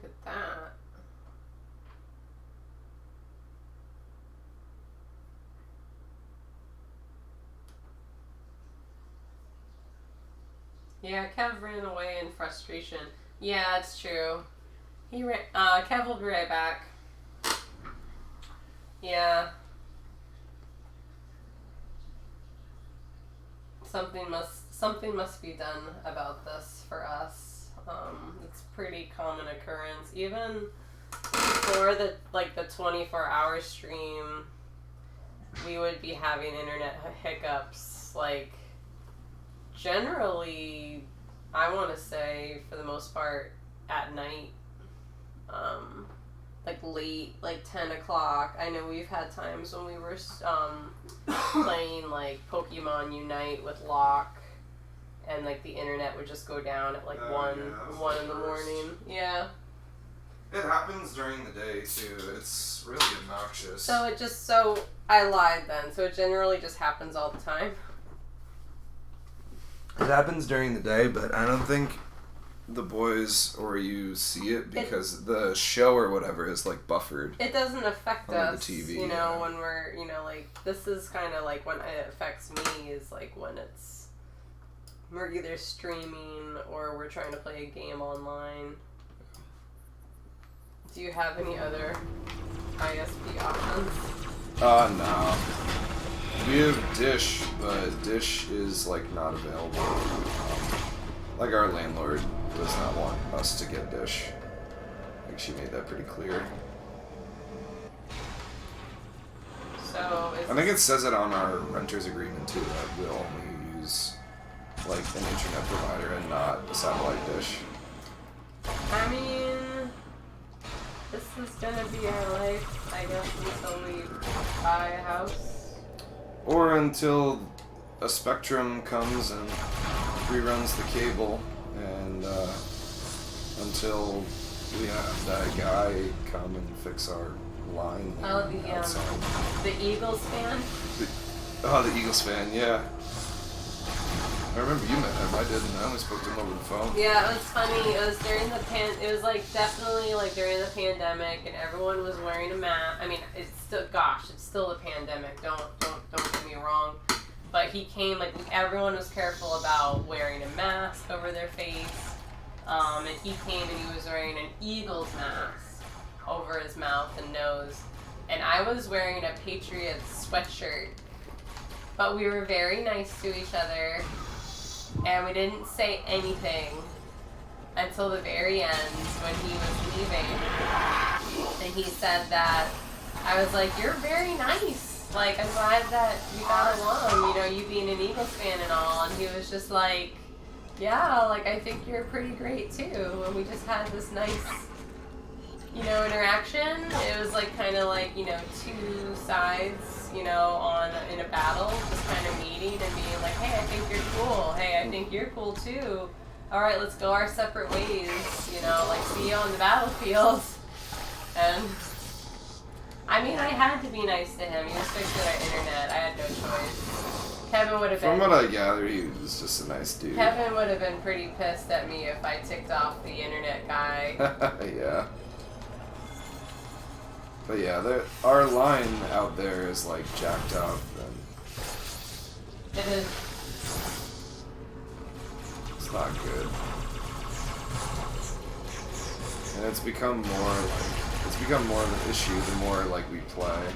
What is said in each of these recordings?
Look at that. Yeah, Kev ran away in frustration. Yeah, it's true. Kev will be right back. Yeah. Something must be done about this for us. It's a pretty common occurrence. Even before the 24-hour stream, we would be having internet hiccups. Like, generally, I want to say for the most part at night. Like late, like 10 o'clock. I know we've had times when we were playing like Pokemon Unite with Locke, and like the internet would just go down at like 1 in the morning. Yeah. It happens during the day too. It's really obnoxious. So I lied then. So it generally just happens all the time. It happens during the day, but I don't think the boys or you see it because the show or whatever is like buffered. It doesn't affect us, the TV, you know, when we're, you know, like this is kind of like when it affects me is like when we're either streaming or we're trying to play a game online. Do you have any other ISP options? No. We have Dish, but Dish is like not available. Like our landlord does not want us to get Dish. Like she made that pretty clear. So I think it says it on our renter's agreement too that we'll only use like an internet provider and not a satellite dish. I mean, this is gonna be our life, I guess, until we buy a house. Or until a Spectrum comes and reruns the cable, and until we have that guy come and fix our line. Oh, the Eagles fan? The Eagles fan, yeah. I remember you met him. I didn't. I only spoke to him over the phone. Yeah, it was funny. It was during it was like definitely like during the pandemic, and everyone was wearing a mask. I mean, it's still a pandemic. Don't get me wrong. But he came, like, everyone was careful about wearing a mask over their face. And he came and he was wearing an Eagles mask over his mouth and nose. And I was wearing a Patriots sweatshirt. But we were very nice to each other. And we didn't say anything until the very end when he was leaving. And he said that, I was like, you're very nice. Like, I'm glad that we got along, you know, you being an Eagles fan and all. And he was just like, yeah, like, I think you're pretty great too. And we just had this nice, you know, interaction. It was like kind of like, you know, two sides, you know, in a battle, just kind of meeting and being like, hey, I think you're cool. Hey, I think you're cool too. All right, let's go our separate ways, you know, like, see you on the battlefield. And I mean, I had to be nice to him. He was fixing our internet. I had no choice. Kevin would have been... From what I gather, he was just a nice dude. Kevin would have been pretty pissed at me if I ticked off the internet guy. Yeah. But yeah, our line out there is like jacked up. And It is. it's not good. And it's become more of an issue the more like we play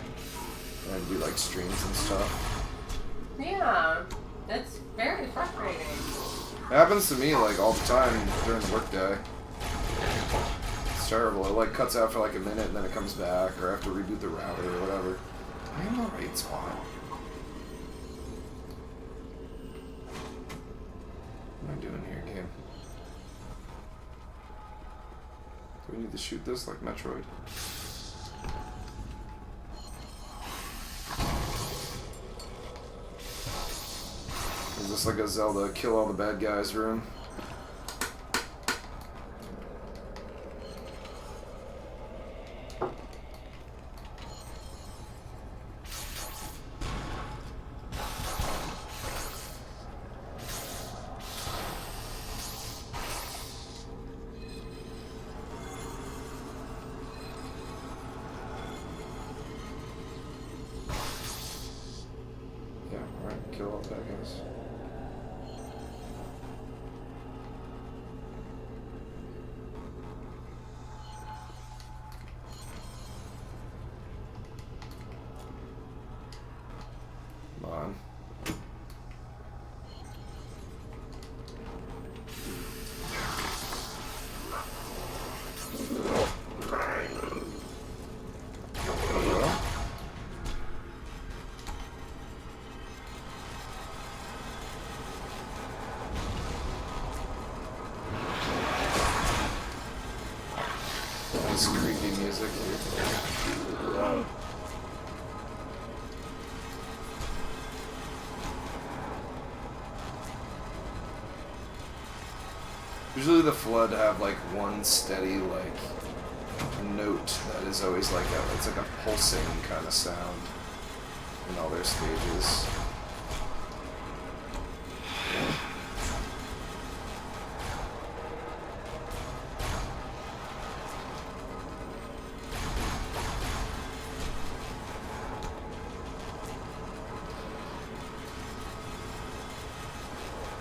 and do like streams and stuff. Yeah, it's very frustrating. It happens to me like all the time during the workday. It's terrible. It like cuts out for like a minute and then it comes back, or I have to reboot the router or whatever. I'm in the right spot. What am I doing here, game? Do we need to shoot this like Metroid? Is this like a Zelda kill all the bad guys room? kill all the bad guys. Come on. This creepy music here. Usually the Flood have like one steady like note that is always like it's like a pulsing kind of sound in all their stages.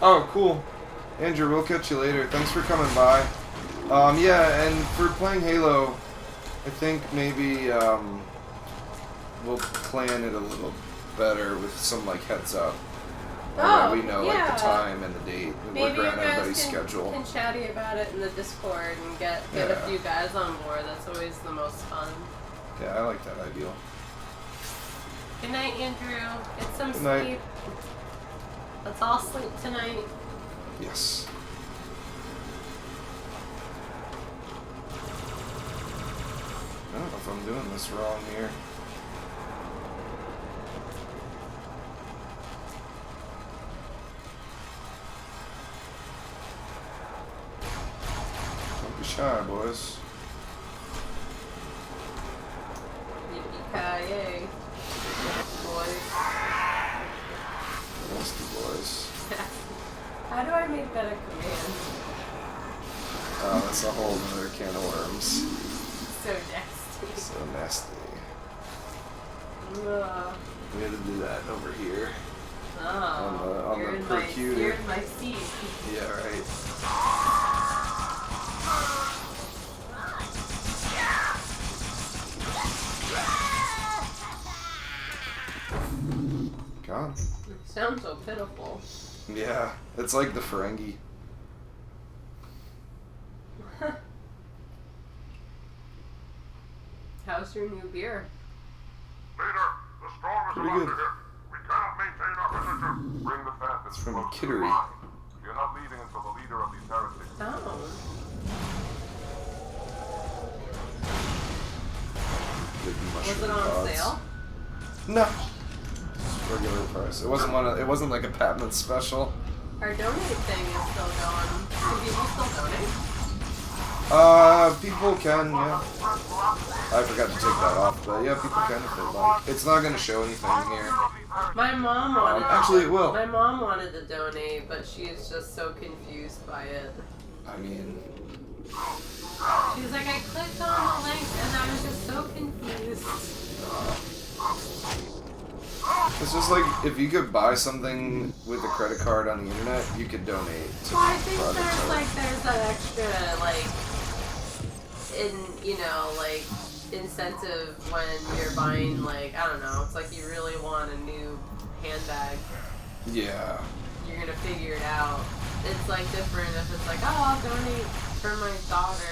Oh, cool. Andrew, we'll catch you later. Thanks for coming by. Yeah, and for playing Halo, I think maybe we'll plan it a little better with some like heads up. That we know like the time and the date. And Maybe work you around everybody's guys schedule. can chatty about it in the Discord and get a few guys on board. That's always the most fun. Yeah, I like that idea. Good night, Andrew. Get some Good night. sleep. Let's all sleep tonight. Yes. I don't know if I'm doing this wrong here. Don't be shy, boys. Yippee-ki-yay. Boys. Nasty boys. How do I make that a command? That's a whole other can of worms. So nasty. So nasty. Ugh. We had to do that over here. Oh, on you're the in percuter. you're in my seat. Yeah, right. God. It sounds so pitiful. Yeah, it's like the Ferengi. How's your new beer? Leader, the storm is Pretty about good. to hit. We cannot maintain our position. Bring the Phantom It's from close to the Kittery. line. We are not leaving until the leader of these heretics. Oh. Big Was mushroom it on pods. sale? No. Just regular price. It wasn't it wasn't like a Patman special. Our donate thing is still going. Can people still donate? People can, yeah. I forgot to take that off, but yeah, people can if they like. It's not gonna show anything here. My mom wanted. Actually, it will. My mom wanted to donate, but she is just so confused by it. I mean, She's like, I clicked on the link and I was just so confused. it's just like if you could buy something with a credit card on the internet, you could donate to Well, I think Project there's Hope. there's that extra incentive when you're buying I don't know, it's like you really want a new handbag. Yeah. You're gonna figure it out. It's like different if it's like, oh, I'll donate for my daughter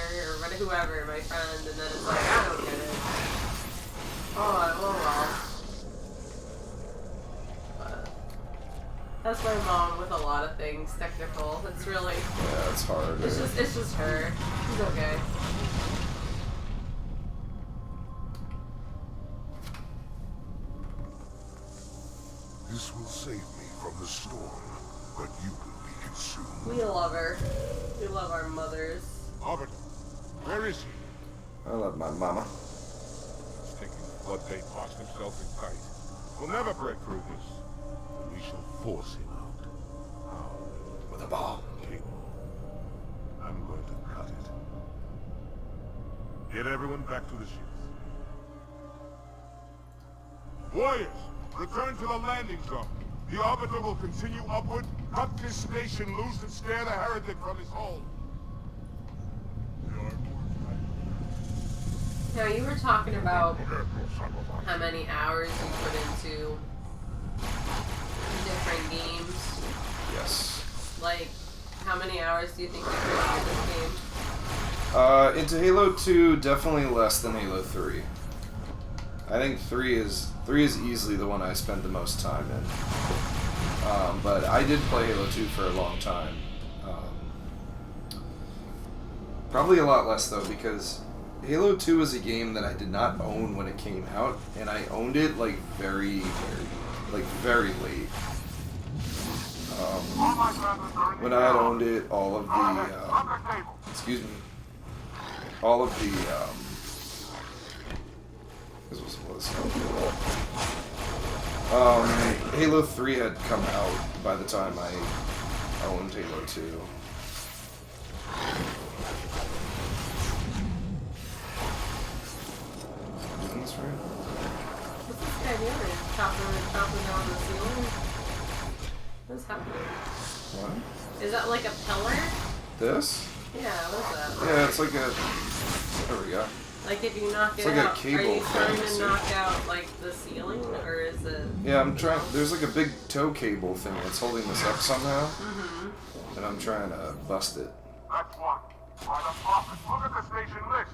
or whoever, my friend, and then it's like, I don't get it. Oh well. But that's my mom with a lot of things technical. It's really, Yeah, it's hard. it's just her. She's okay. This will save me from the storm, but you will be consumed. We love her. We love our mothers. Albert, where is he? I love my mama. He's taking blood bait, boxed himself in tight. We'll never break through this. We shall force him out. How? With a ball. Cable. I'm going to cut it. Get everyone back to the ships. Warriors, return to the landing zone. The Arbiter will continue upward, cut this station loose, and scare the heretic from his hole. Now, you were talking about how many hours you put into different games. Yes. Like, how many hours do you think you put into this game? Into Halo 2, definitely less than Halo 3. I think 3 is easily the one I spent the most time in. But I did play Halo 2 for a long time. Probably a lot less though, because Halo 2 was a game that I did not own when it came out, and I owned it like very late. When I had owned it, all of the Halo 3 had come out by the time I owned Halo 2. Doing this right? What's this guy doing? Chopping down the ceiling? What's happening? What? Is that like a pillar? This? Yeah, what's that? Yeah, it's like a... There we go. Like if you knock it It's like a out, cable are you trying thing, to see? knock out like the ceiling, or is it? Yeah, I'm trying... There's like a big tow cable thing that's holding this up somehow. Mm-hmm. And I'm trying to bust it. That's one. By the Prophet, look at the station list.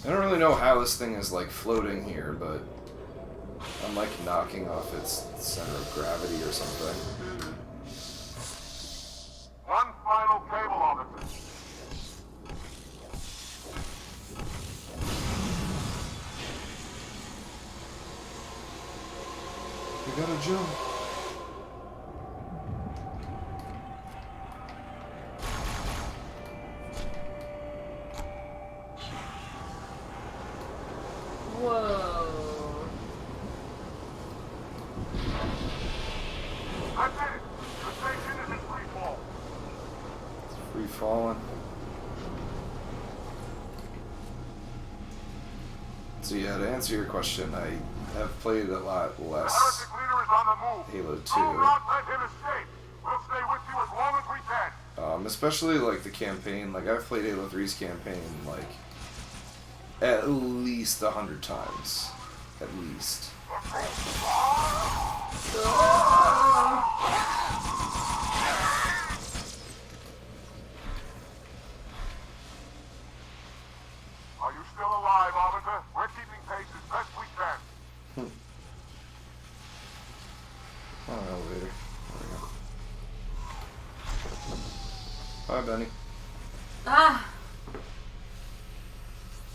I don't really know how this thing is like floating here, but I'm like knocking off its center of gravity or something. One final cable officer. We gotta jump. Whoa. That's it. The station is in free fall. It's free falling. So yeah, to answer your question, I have played a lot The less heretic leader is on the move. Halo Do 2. not let him escape. We'll stay with you as long as we can. Especially like the campaign. Like I've played Halo 3's campaign like at least 100 times. At least. Are you still alive, Arbiter? We're keeping pace as best we can. Oh, elevator. There we go. Bye, Benny. Ah!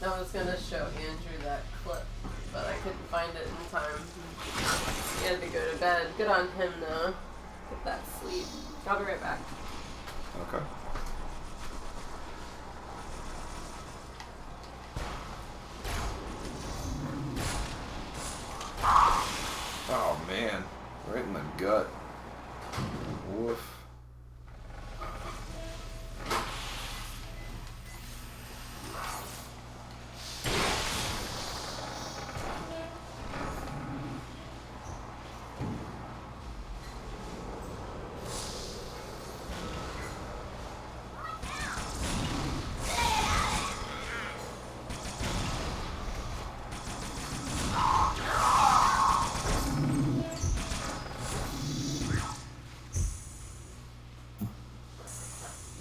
I was gonna show Andrew that clip, but I couldn't find it in time. He had to go to bed. Good on him, though. Get that sleep. I'll be right back. Okay. Oh man, right in the gut. Woof.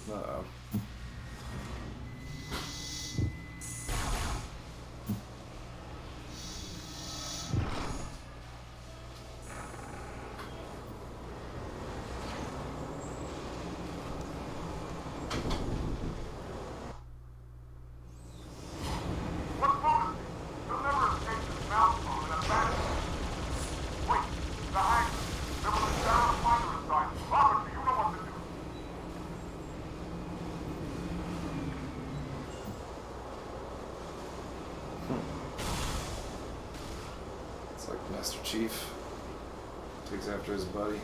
Uh-oh. What's bonus? You'll never escape this mountain bomb in a vacuum. Wait, the hangar. There was a down fighter inside. Arbiter, you know what to do. It's like Master Chief takes after his buddy.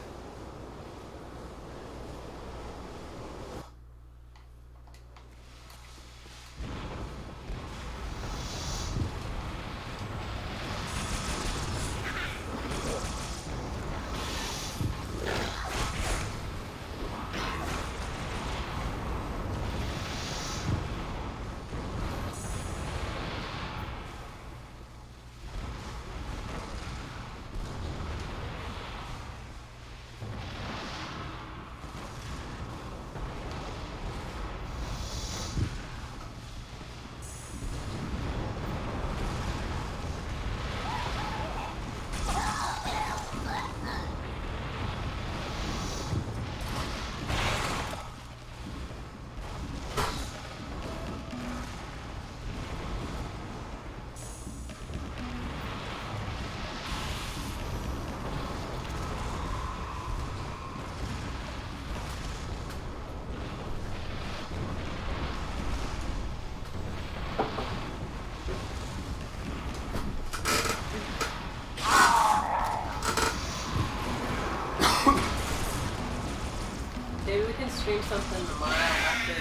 Maybe we can stream something tomorrow after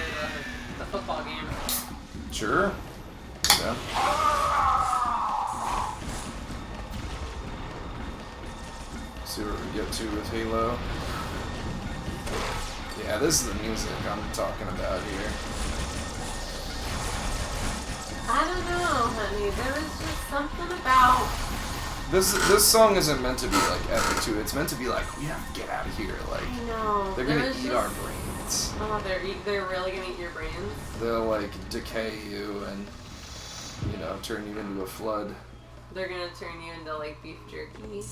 the football game. Sure. Yeah. See what we get to with Halo. Yeah, this is the music I'm talking about here. I don't know, honey. There was just something about. This song isn't meant to be like epic too. It's meant to be like, we have to get out of here. Like I know. they're there gonna was eat just, our brains. Oh, they're really gonna eat your brains. They'll like decay you and turn you into a flood. They're gonna turn you into like beef jerky.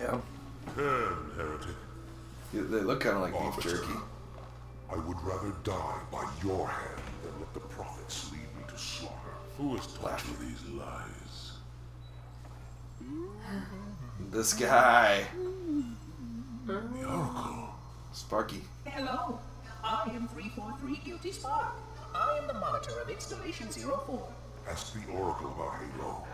Yeah. Heretic. They look kind of like beef Arbiter. jerky. I would rather die by your hand than let the prophets lead me to slaughter. Who has taught you these lies? This guy, The Oracle. Sparky. Hello, I am 343 Guilty Spark. I am the monitor of Installation 04. Ask the Oracle about Halo.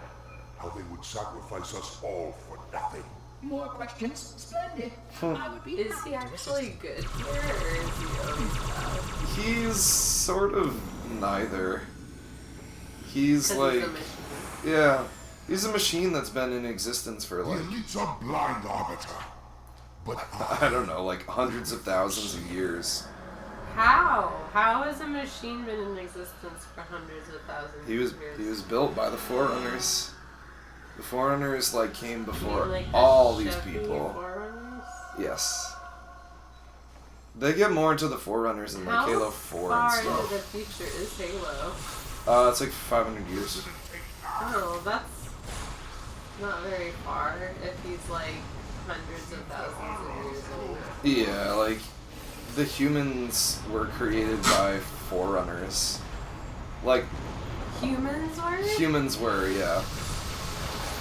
How they would sacrifice us all for nothing. More questions? Splendid. I would be Is happy he to actually assist. good here, or is he always bad? He's sort of neither. He's 'Cause like, he's a machine. yeah, he's a machine that's been in existence for The like, elites are blind, Arbiter. But I don't know, like hundreds of thousands of years. How? How has a machine been in existence for hundreds of thousands He was of years? he was built by the Forerunners. The Forerunners like came before Like the all these Chevy people. Forerunners? Yes. They get more into the Forerunners in like How Halo 4 and far into stuff. the future is Halo? It's like 500 years. Oh, that's not very far if he's like hundreds of thousands of years old. Yeah, like the humans were created by Forerunners. Like Humans were? humans were, yeah.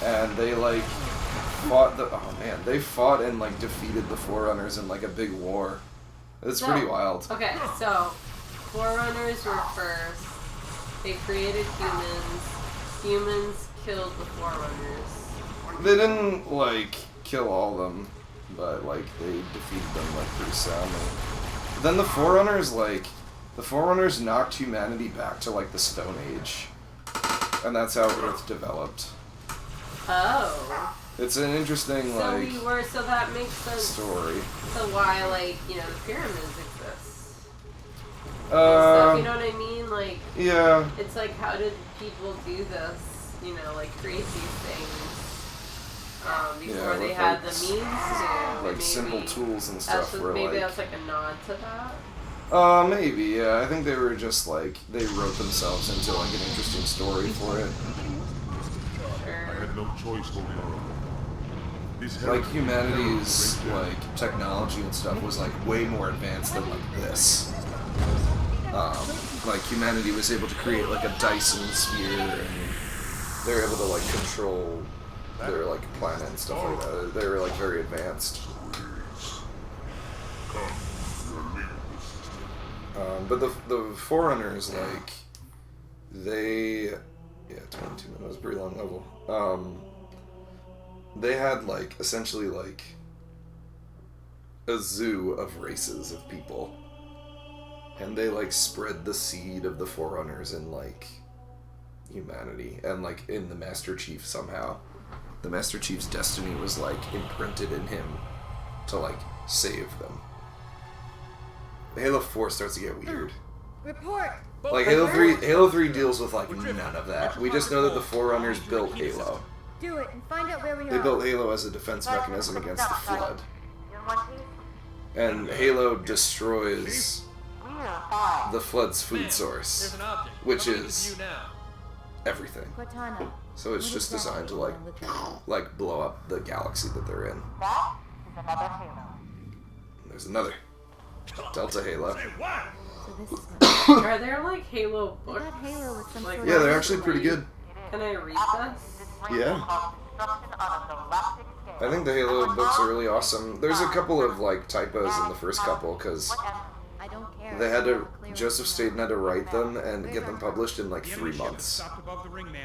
And they like fought they fought and like defeated the Forerunners in like a big war. It's So- pretty wild. Okay, so Forerunners were first. They created humans. Humans killed the Forerunners. They didn't like kill all of them, but like they defeated them like pretty soundly. Then the Forerunners knocked humanity back to like the Stone Age. And that's how Earth developed. Oh. It's an interesting So that makes sense. story. So why, like, the pyramids exist? Stuff, you Uh, know what I mean? Like, yeah. it's like, how did people do this? Like, create these things before Yeah, they with, had like, the means to. Like Maybe simple tools and That's stuff just, were maybe like. that's like a nod to that. Maybe, yeah. I think they were just like they wrote themselves into like an interesting story for it. I Sure. had no choice, Holy Oracle. These Like heretics humanity's were great like technology and stuff was like way more advanced than like this. Like humanity was able to create like a Dyson sphere and they were able to like control their like planet and stuff like that. They were like very advanced. But the Forerunners, like, they, 22 minutes, was a pretty long level. They had, like, essentially, like, a zoo of races of people. And they, like, spread the seed of the Forerunners in, like, humanity. And, like, in the Master Chief somehow. The Master Chief's destiny was, like, imprinted in him to, like, save them. Halo 4 starts to get weird. Report! Like Halo 3 deals with like none of that. We just know that the Forerunners built Halo. Do it and find out where we They are. built Halo as a defense mechanism against the Flood. And Halo destroys the Flood's food source, which is everything. Cortana. So it's just designed to like blow up the galaxy that they're in. There's another Delta Halo. So this is Are there like Halo I books? got Halo with some Like, sort Yeah, of... they're actually pretty good. Can I read this? Yeah. I think the Halo books are really awesome. There's a couple of like typos in the first couple because I don't care. they had to. Clear it. Joseph Staten had to write them and get them published in like 3 months.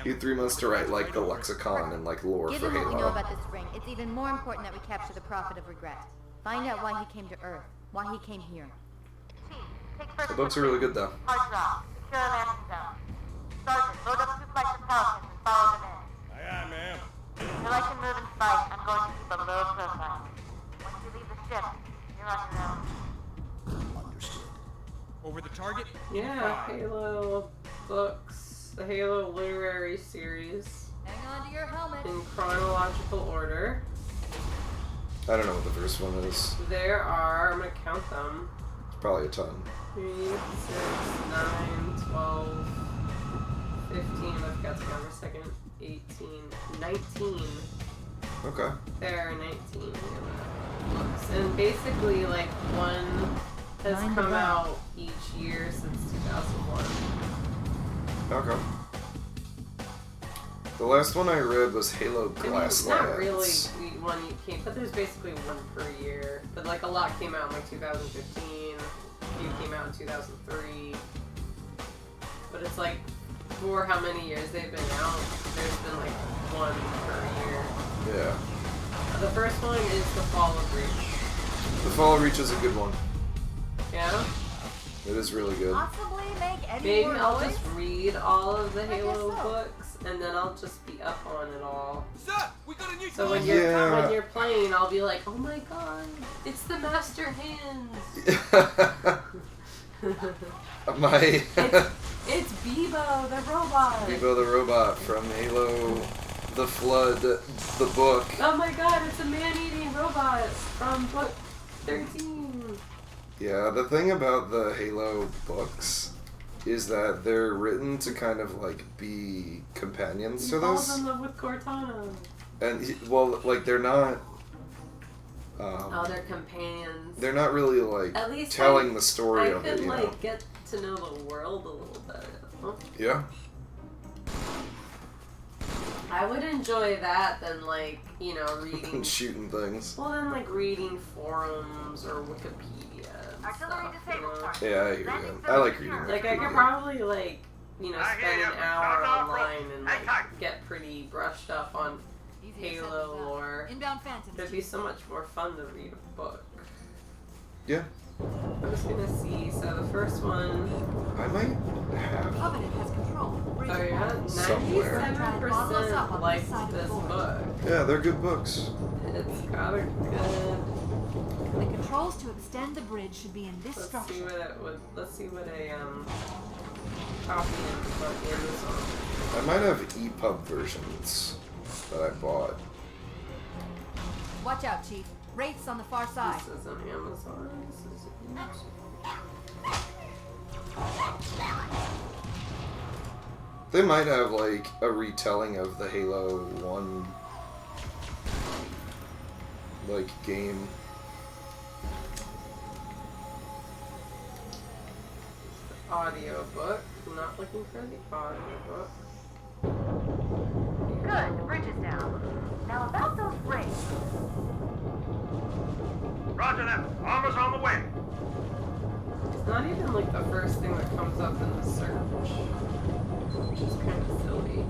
He had 3 months to write like the lexicon and like lore for Given what we know Halo. about this ring, it's even more important that we capture the Prophet of Regret. Find out why he came to Earth. why he came here. Chief, take first. The books are really good though. Hard drop. Secure landing zone. Sergeant, load up 2 flights of Pelicans and follow them in. Aye, aye, ma'am. Until I can move and fight, I'm going to keep a low profile. Once you leave the ship, you're on your own. Understood. Over the target? Yeah, Halo books, the Halo literary series Hang on to your helmet. in chronological order. I don't know what the first one is. There are, I'm gonna count them, Probably a ton. 3, 6, 9, 12, 15, I forgot to count for a second, 18, 19. Okay. There are 19 books. And basically, like, one has Mind come the gap. out each year since 2001. Okay. The last one I read was Halo I mean, Glass it's not really Lands. one you came, but there's basically one per year. But like a lot came out in like 2015, a few came out in 2003. But it's like for how many years they've been out, there's been like one per year. Yeah. The first one is The Fall of Reach. The Fall of Reach is a good one. Yeah? It is really good. Possibly make any Maybe more I'll noise? just read all of the I guess Halo so. books, and then I'll just be up on it all. Sir, we got a new So when Yeah. you're playing, I'll be like, oh my god, it's the Master Hands. My It's Bebo the robot. Bebo the robot from Halo The Flood, the book. Oh my god, it's a man-eating robot from book 13. Yeah, the thing about the Halo books is that they're written to kind of like be companions He to falls this. in love with Cortana. And well, like they're not. Oh, they're companions. They're not really like At least telling the story I of could it, you like know. get to know the world a little bit. Huh? Yeah. I would enjoy that than like, you know, reading. And shooting things. Well, then like reading forums or Wikipedia and Artillery stuff. You disabled, know? Sergeant. Yeah, I hear you. I like reading. Like I could Wikipedia. probably like, you know, I hear spend ya. an hour Sounds awful. online and Hang like tight. get pretty brushed up on Halo lore. Inbound Phantom. It'd be so much more fun to read a book. Yeah. I'm just gonna see. So the first one, I might have. Covenant has control. oh yeah, Somewhere. 97% liked this book. Yeah, they're good books. It's got a good. The controls to extend the bridge should be in this Let's structure. see what it would. Let's see what a copy on Amazon. I might have EPUB versions that I bought. Watch out, Chief. Wraiths on the far side. This is on Amazon. This is They might have like a retelling of the Halo 1 like game. audio book. I'm not looking for the audio book. Good, the bridge is down. Now about those rings. Roger that. Armor's on the way. It's not even like the first thing that comes up in the search, which is kind of silly.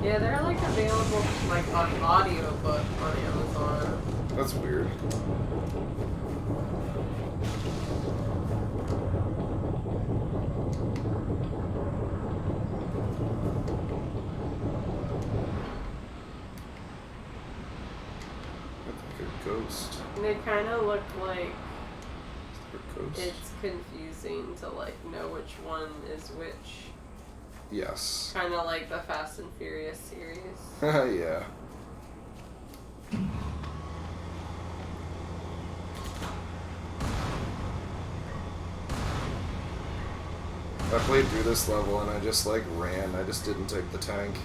Yeah, they're like available like on audiobook on Amazon. That's weird. I think a ghost. And they kind of look like Is there a ghost? it's confusing to like know which one is which. Yes. Kind of like the Fast and Furious series. Yeah. I played through this level and I just like ran. I just didn't take the tank.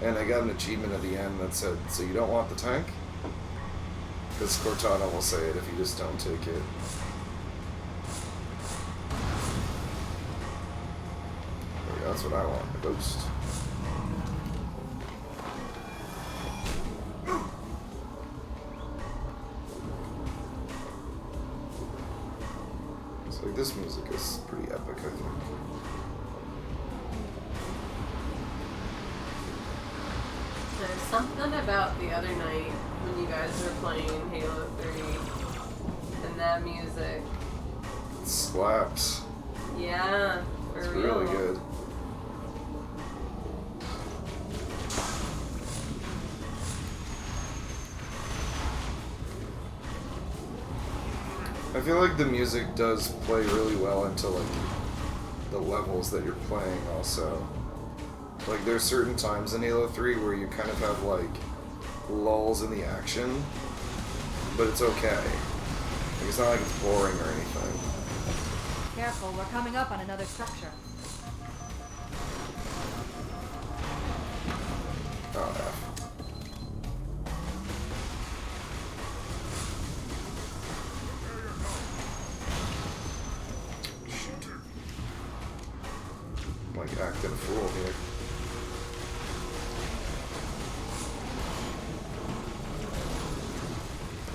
And I got an achievement at the end that said, so you don't want the tank? Because Cortana will say it if you just don't take it. There we go, that's what I want, the ghost. So like, this music is pretty epic, I think. There's something about the other night when you guys were playing Halo 3 that music. It slaps. Yeah, for It's real. really good. I feel like the music does play really well into like the levels that you're playing also. Like there's certain times in Halo 3 where you kind of have like lulls in the action, but it's okay. Like, it's not like it's boring or anything. Careful, we're coming up on another structure. Oh, F. I'm like acting a fool here.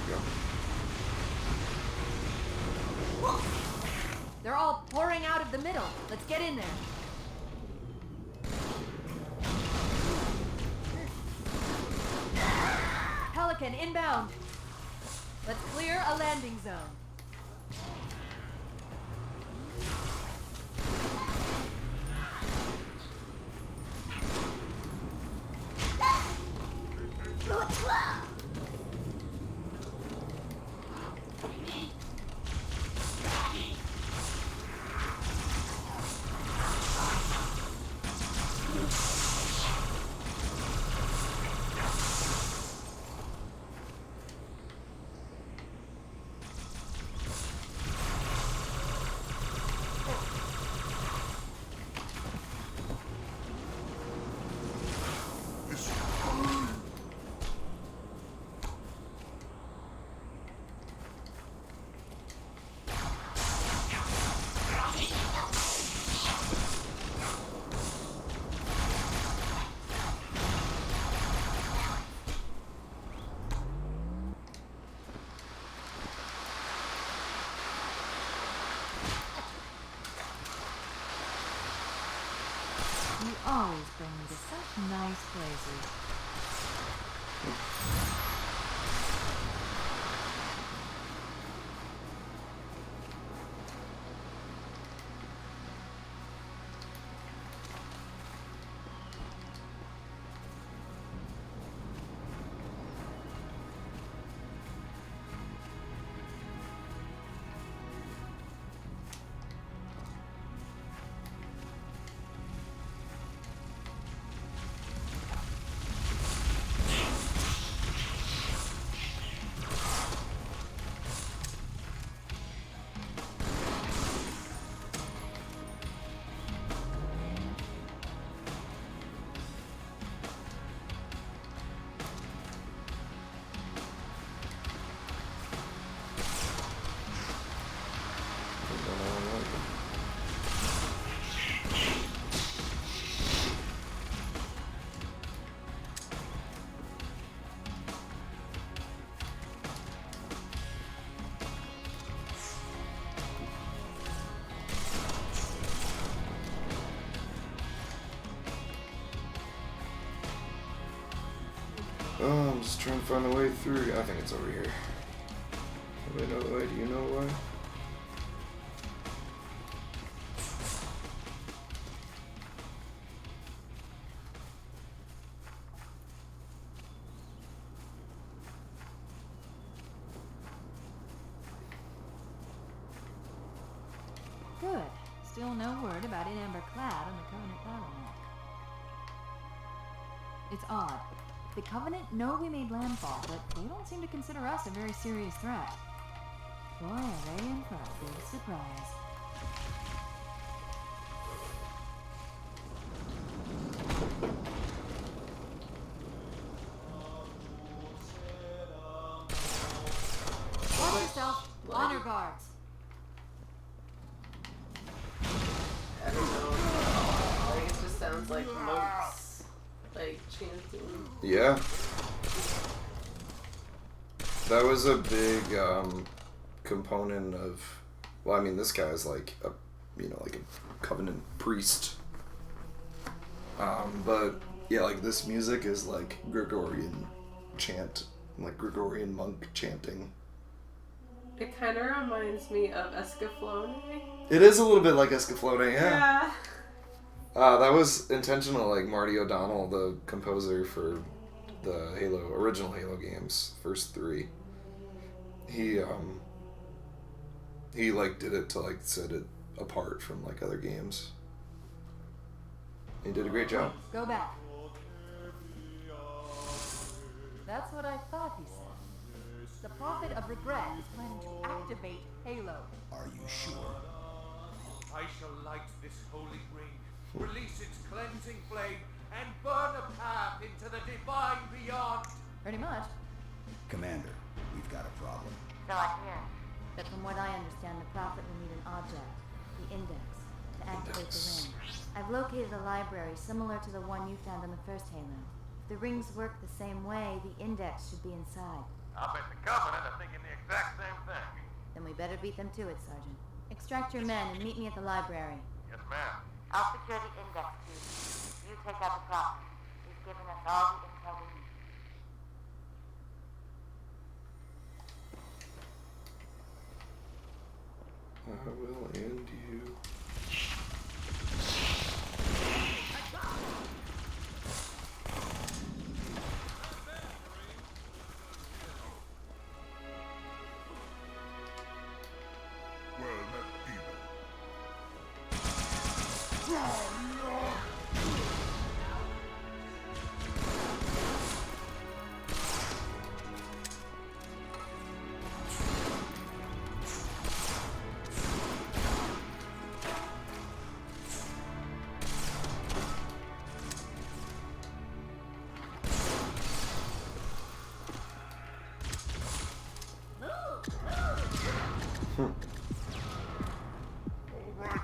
There we go. They're all pouring out of the middle. Let's get in there. Pelican inbound. Let's clear a landing zone. You always bring me to such nice places. Oh, I'm just trying to find the way through. I think it's over here. Do I know the way? Do you know the way? Good. Still no word about an Amber Cloud on the Covenant battlement. It's odd. The Covenant know we made landfall, but they don't seem to consider us a very serious threat. Boy, are they in for a big surprise. Watch yourself. Honor guards. I don't know. Like, it just sounds like monks, like chanting. Yeah. That was a big component of. Well, I mean, this guy's like a, like a covenant priest. But yeah, like this music is like Gregorian chant, like Gregorian monk chanting. It kind of reminds me of Escaflowne. It is a little bit like Escaflowne, yeah. Yeah. That was intentional, like Marty O'Donnell, the composer for the original Halo games, first 3. He like did it to like set it apart from like other games. He did a great job. Go back. That's what I thought he said. The Prophet of Regret is planning to activate Halo. Are you sure? I shall light this holy ring, release its cleansing flame, and burn a path into the divine beyond. Pretty much. Commander, we've got a problem. So I hear. But from what I understand, the Prophet will need an object, the Index, to activate the ring. I've located a library similar to the one you found on the first Halo. If the rings work the same way, the Index should be inside. I bet the Covenant are thinking the exact same thing. Then we better beat them to it, Sergeant. Extract your men and meet me at the library. Yes, ma'am. I'll secure the Index, Chief. You take out the Prophet. He's given us all the intel we need. I will end you. Well met, Eva. All right.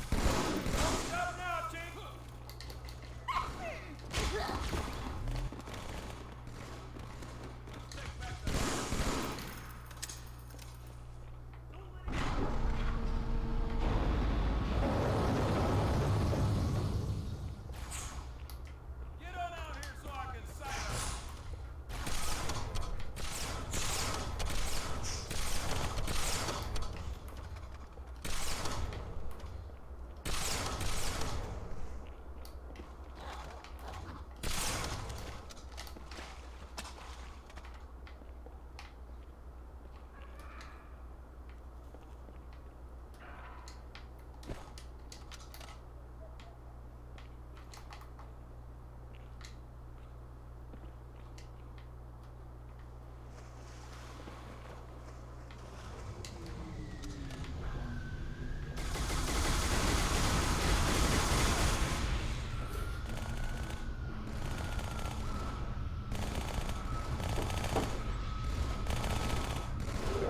Stop now, Chief! Get on out here so I can silence.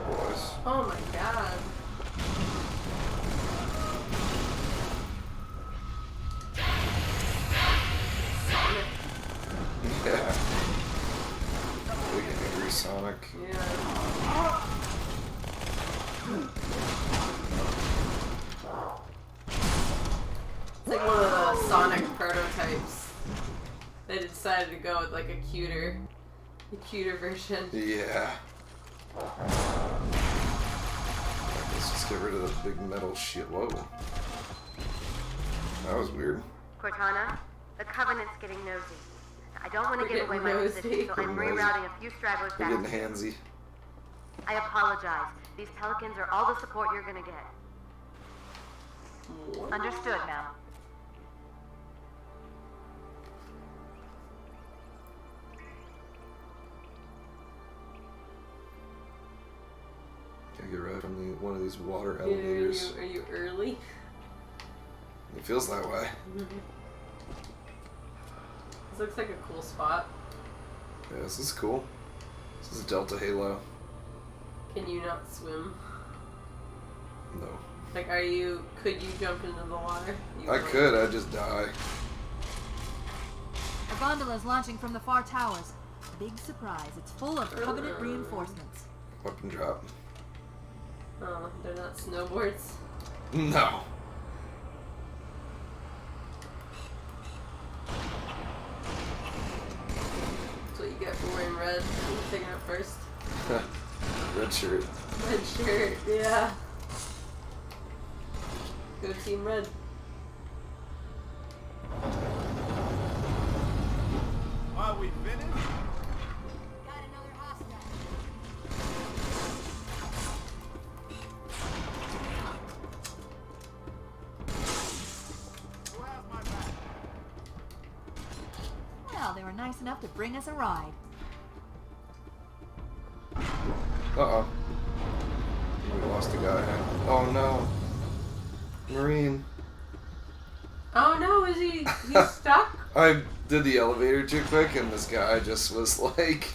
Boys. Oh my god. Yeah. Big angry Sonic. Yeah. It's like one of the Sonic prototypes. They decided to go with like a cuter version. Yeah. Let's just get rid of the big metal shit. Whoa. That was weird. Cortana, the Covenant's getting nosy. I don't want to We're give away my getting position, nosy. so I'm Getting nosy. rerouting a few stragglers We're back. getting handsy. I apologize. These Pelicans are all the support you're gonna get. Understood now. Gotta get right from one of these water Are elevators. you early? It feels that way. This looks like a cool spot. Yeah, this is cool. This is Delta Halo. Can you not swim? No. Like, could you jump into the water? You I won't. could, I'd just die. I gondola's launching from the far towers. Big surprise. It's full of Covenant reinforcements. Weapon drop. Oh, they're not snowboards. No. That's what you get for wearing red. I'm taking it first. Red shirt. Red shirt, yeah. Go team red. Are we finished? Got another hostile. Who has my back? Well, they were nice enough to bring us a ride. Uh-oh. We lost a guy. Oh no. Marine. Oh no, is he's stuck? I did the elevator too quick and this guy just was like,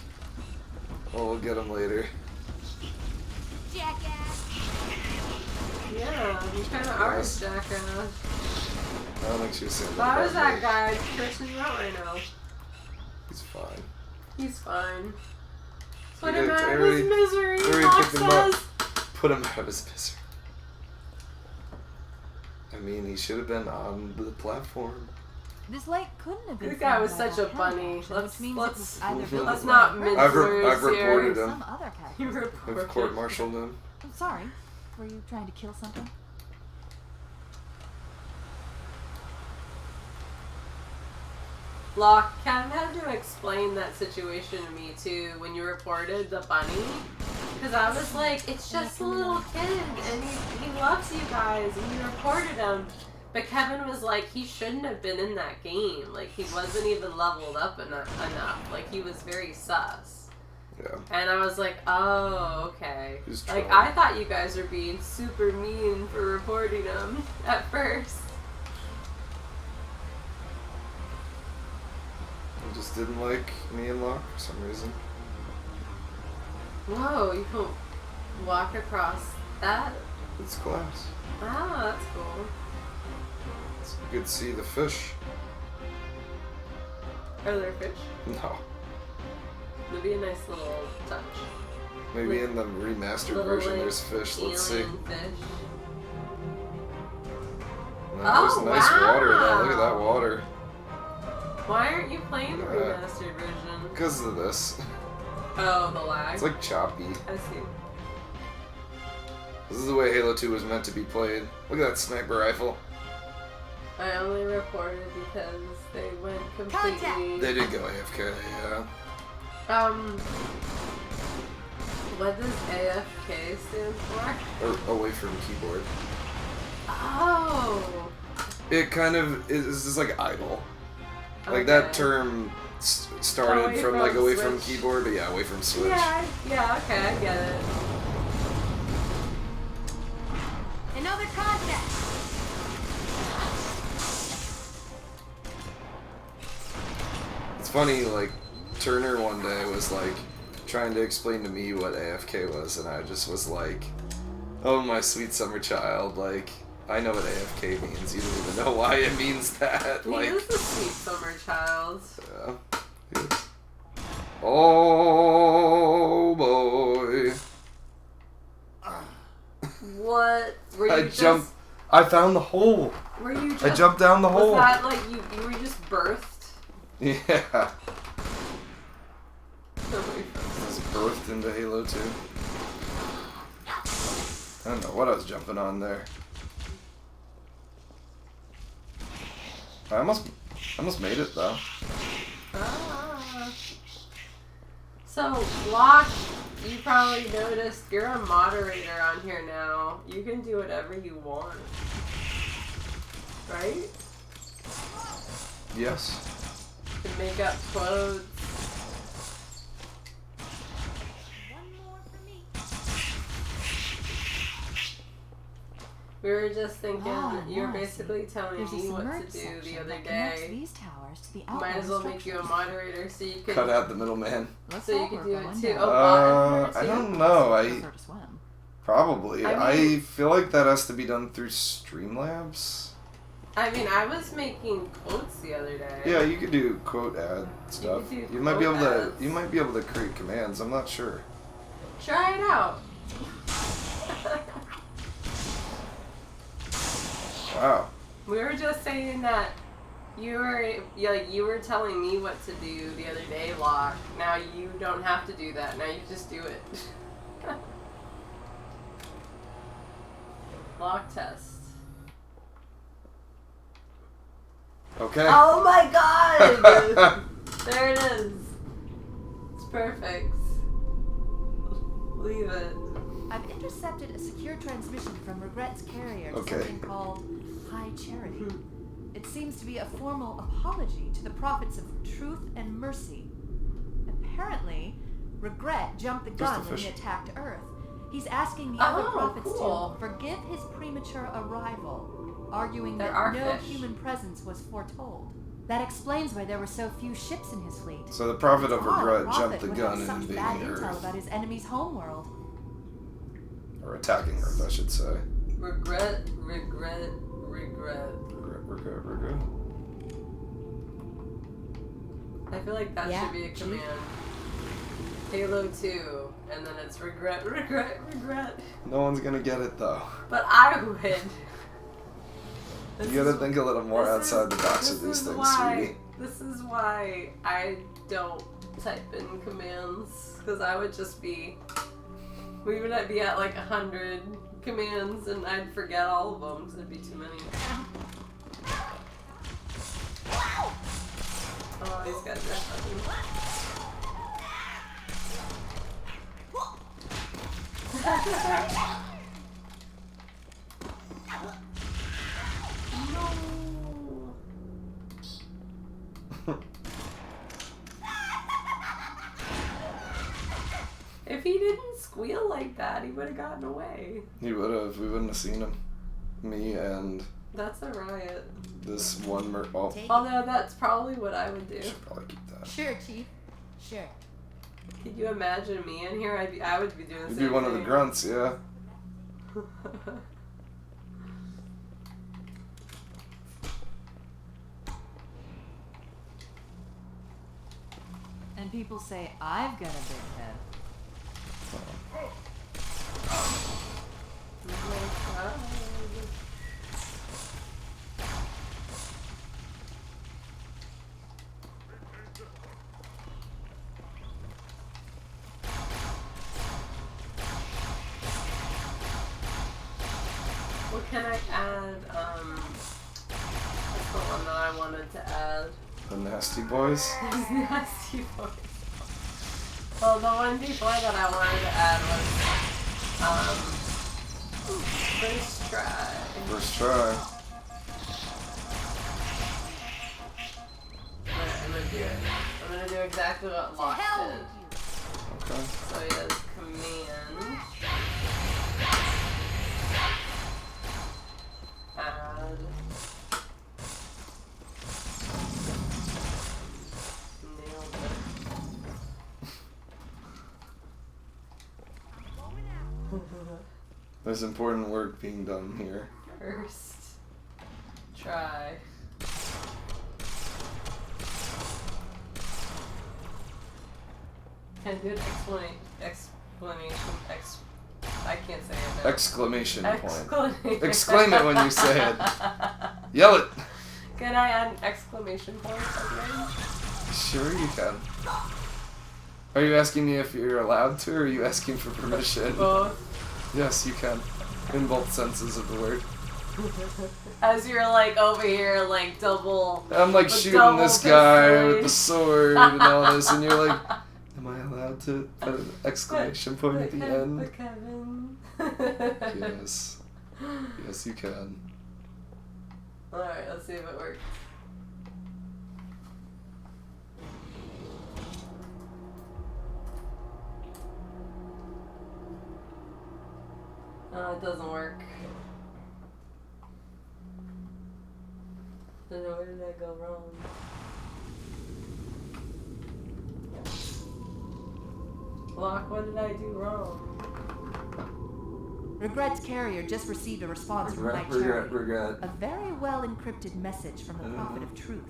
oh, we'll get him later. Jackass! Yeah, you kind of are a Yes. jackass. I don't think she was saying If I was about that me. guy, I'd curse you out right now. He's fine. He's fine. Put Yeah, him out of Terry- his misery, Terry Locke picked him up. says. Put him out of his misery. I mean, he should have been on the platform. This lake couldn't have been. This guy formed was by such a volcanic bunny. action, Let's- which means let's- it was either let's built not by mince Earth words I've here. reported or him. some other You cat. I've reported. court-martialed him. I'm sorry. Were you trying to kill something? Locke, Kevin had to explain that situation to me too when you reported the bunny. Because I was like, it's just a little kid and he loves you guys and you reported him. But Kevin was like, he shouldn't have been in that game. Like, he wasn't even leveled up enough. Like, he was very sus. Yeah. And I was like, oh, okay. He's Like, trolling. I thought you guys were being super mean for reporting him at first. He just didn't like me and Locke for some reason. Whoa, you can walk across that? It's glass. Oh, that's cool. It's good to see the fish. Are there fish? No. It'd be a nice little touch. Maybe in the remastered Little, version like, there's fish. Let's see. alien fish. No, there's Oh, nice water though. Look at wow. that water. Why aren't you playing the Look at that. remastered version? Because of this. Oh, the lag. It's like choppy. I see. This is the way Halo 2 was meant to be played. Look at that sniper rifle. I only reported because they went completely. They did go AFK, yeah. What does AFK stand for? Or away from keyboard. Oh. It kind of is just like idle. Like that Okay. term started Away from from like away from Switch. keyboard, but yeah, away from Switch. Yeah, okay, I get it. Another contact. It's funny, like Turner one day was like trying to explain to me what AFK was, and I just was like, "Oh my sweet summer child, like I know what AFK means. You don't even know why it means that." He Like, is a sweet summer child. yeah, he is. Oh boy! What? Were you I just, jumped. I found the hole. Were you just, I jumped down the was hole. that like you were just birthed? Yeah. Oh my God. I was birthed into Halo 2. I don't know what I was jumping on there. I almost made it though. Ah. So, Locke, you probably noticed you're a moderator on here now. You can do whatever you want. Right? Yes. You can make up quotes. One more for me. We were just thinking, Ah, you were yeah, I basically telling There's a me what submerged to do section the other that connects day. these towers to the Might as outlying well make you a structures. moderator so you could Cut out the middleman. Let's so you all could work do on it one too. down. Oh, Bob, I too? don't know. I Prefer to swim. probably. I I mean- feel like that has to be done through Streamlabs. I mean, I was making quotes the other day. Yeah, you could do quote ad stuff. could do You might be able quote to. ads. You might be able to create commands. I'm not sure. Try it out. Wow. We were just saying that you were telling me what to do the other day, Locke. Now you don't have to do that. Now you just do it. Locke test. Okay. Oh my god! There it is. It's perfect. Leave it. I've intercepted a secure transmission from Regret's carrier to Okay. something called High Charity. It seems to be a formal apology to the prophets of truth and mercy. Apparently, Regret jumped the gun when he official. attacked Earth. He's asking the other Oh, prophets cool. to forgive his premature arrival, arguing There that are no fish. human presence was foretold. That explains why there were so few ships in his fleet. So the prophet of It's odd a regret prophet jumped the would gun have and such bad invading intel Earth, about his enemy's homeworld. or attacking Earth, I should say. Regret. Regret. I feel like that Yeah, should be a Chief. command. Halo 2, and then it's regret. No one's gonna get it though. But I would. This You gotta is- think a little more this outside the box this of these is things, why, sweetie. This is why I don't type in commands, because I would just be. We would be at like 100 commands, and I'd forget all of them because there'd be too many. Oh, these guys are fucking. No. If he didn't squeal like that, he would have gotten away. He would have. We wouldn't have seen him. Me and That's a riot. this one oh, Take Although that's probably what I would do. should probably keep that. Sure, Chief. Sure. Could you imagine me in here? I would be doing the You'd same be one of the thing. grunts, yeah. And people say I've got a big head. What can I add? What's the one that I wanted to add? The Nasty Boys. These nasty boys. Well, the one before that I wanted to add was, first try. First try. I'm gonna do it. I'm gonna do exactly what Locke did. Okay. So he does command. Add. Nailed it. There's important work being done here. First try. Can I do an I can't say it now. Exclamation point. Exclamation. Exclaim it when you say it. Yell it. Can I add an exclamation point again? Sure you can. Are you asking me if you're allowed to, or are you asking for permission? Both. Yes, you can. In both senses of the word. As you're like over here, like double. I'm like with shooting double this guy with the pistoling. sword and all this, and you're like, am I allowed to put an exclamation point at the But end? Kevin. Yes. Yes, you can. Alright, let's see if it works. It doesn't work. Don't know, where did I go wrong? Locke, what did I do wrong? Regret's carrier just received a response from High Charity. Regret. A very well encrypted message from the Prophet of Truth.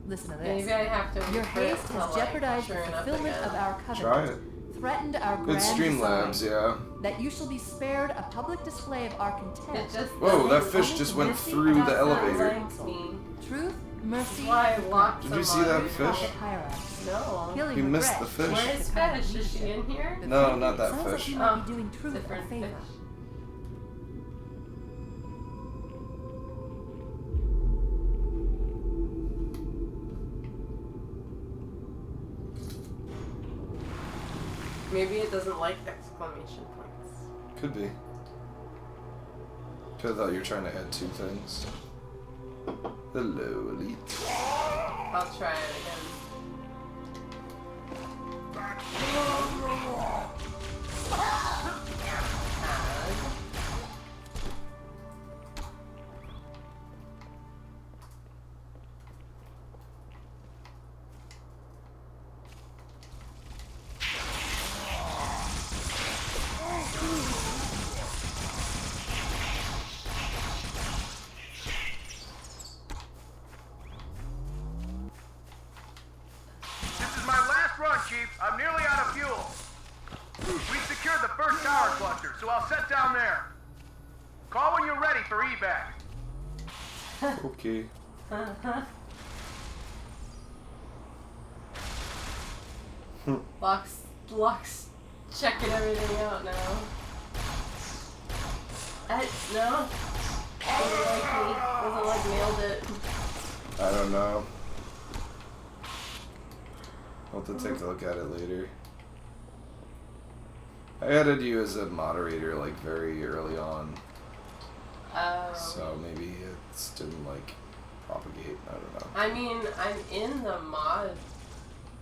Listen to this. Maybe I have to. Your wait for it haste to, has like, jeopardized the churn up fulfillment again. of our Try covenant. it. Threatened our grand It's Streamlabs, design. yeah. That you shall be spared a public display of our contempt. It just. Whoa, that Only fish to just went mercy through and the our elevator. Likes me. Truth, mercy, Why I and locked Did you them see on that me? fish? Hyrax. No. Healing We missed regret. the fish. Where's Fish? Is she in here? No, not that Sounds like fish. you might Oh, be doing Truth a different favor. fish. Maybe it doesn't like exclamation points. Could be. Could have thought you were trying to add 2 things. Hello, Elite. I'll try it again. This is my last run, Chief. I'm nearly out of fuel. We've secured the first tower cluster, so I'll set down there. Call when you're ready for evac. Okay. Locks checking everything out now. No. Doesn't like me. Doesn't like nailed it. I don't know. I'll have to take a look at it later. I added you as a moderator like very early on, so maybe it didn't like propagate. I don't know. I mean, I'm in the mod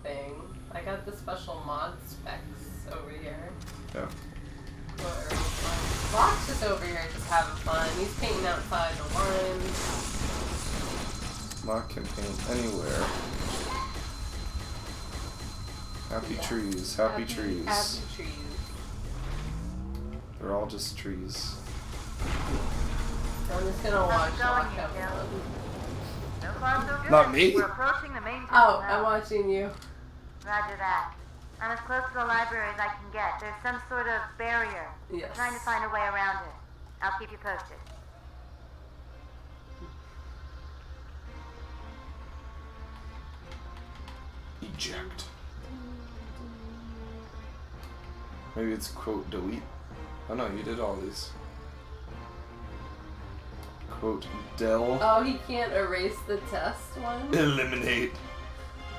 thing. I got the special mod specs over here. Yeah. Locke's just over here just having fun. He's painting outside the lines. Locke can paint anywhere. Happy trees. Happy trees. Happy trees. They're all just trees. I'm just gonna watch How's it Locke going, have Angel? fun. So far, so good. Not me. We're approaching the main Oh, tunnel I'm now. watching you. Roger that. I'm as close to the library as I can get. There's some sort of barrier. Yes. I'm trying to find a way around it. I'll keep you posted. Eject. Maybe it's quote delete. Oh no, you did all these. Quote del. Oh, he can't erase the test one? Eliminate.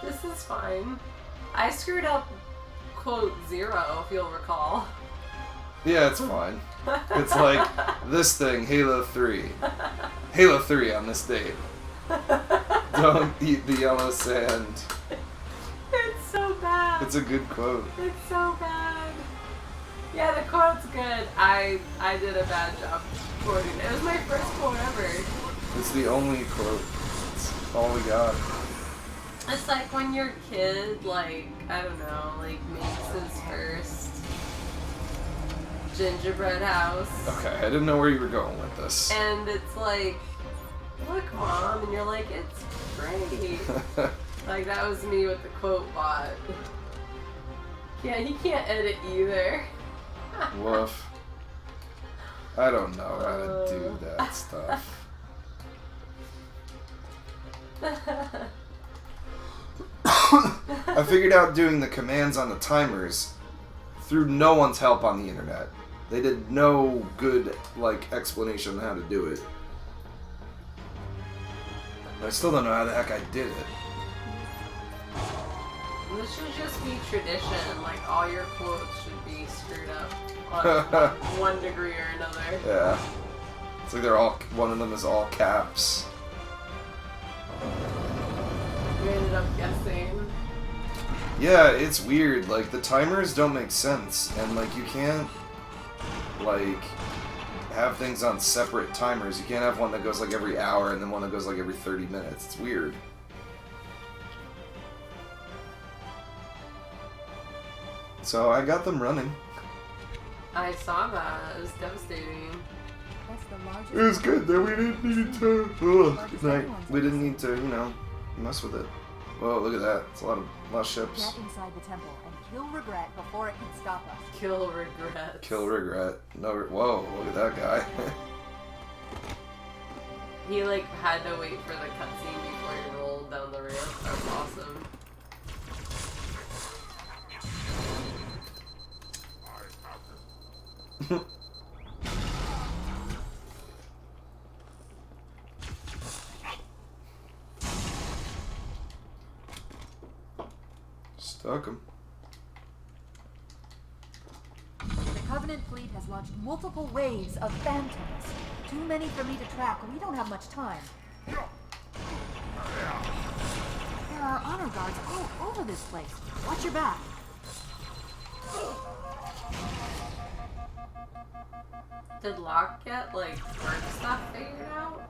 This is fine. I screwed up quote 0, if you'll recall. Yeah, it's fine. It's like this thing, Halo 3. Halo 3 on this date. Don't eat the yellow sand. It's so bad. It's a good quote. It's so bad. Yeah, the quote's good. I did a bad job quoting it. It was my first quote ever. It's the only quote. It's all we got. It's like when your kid, like, I don't know, like makes his first gingerbread house. Okay, I didn't know where you were going with this. And it's like, look, Mom, and you're like, it's great. Like, that was me with the quote bot. Yeah, he can't edit either. Woof. I don't know how to do that stuff. I figured out doing the commands on the timers through no one's help on the internet. They did no good, like, explanation on how to do it. I still don't know how the heck I did it. This should just be tradition. Like, all your quotes should be screwed up on one degree or another. Yeah. It's like they're all, one of them is all caps. We ended up guessing. Yeah, it's weird. Like, the timers don't make sense. And, like, you can't, like, have things on separate timers. You can't have one that goes, like, every hour and then one that goes, like, every 30 minutes. It's weird. So I got them running. I saw that. It was devastating. That's the largest. It was good. Then we didn't need to. Ugh, good night. We didn't need to, mess with it. Whoa, look at that. It's a lot of ships. Get inside the temple and kill regret before it can stop us. Kill regret. Kill regret. No. Whoa, look at that guy. He like had to wait for the cutscene before he rolled down the ramp. That was awesome. Stuck him. The Covenant fleet has launched multiple waves of phantoms. Too many for me to track. We don't have much time. There are honor guards all over this place. Watch your back. Did Locke get like work stuff figured out?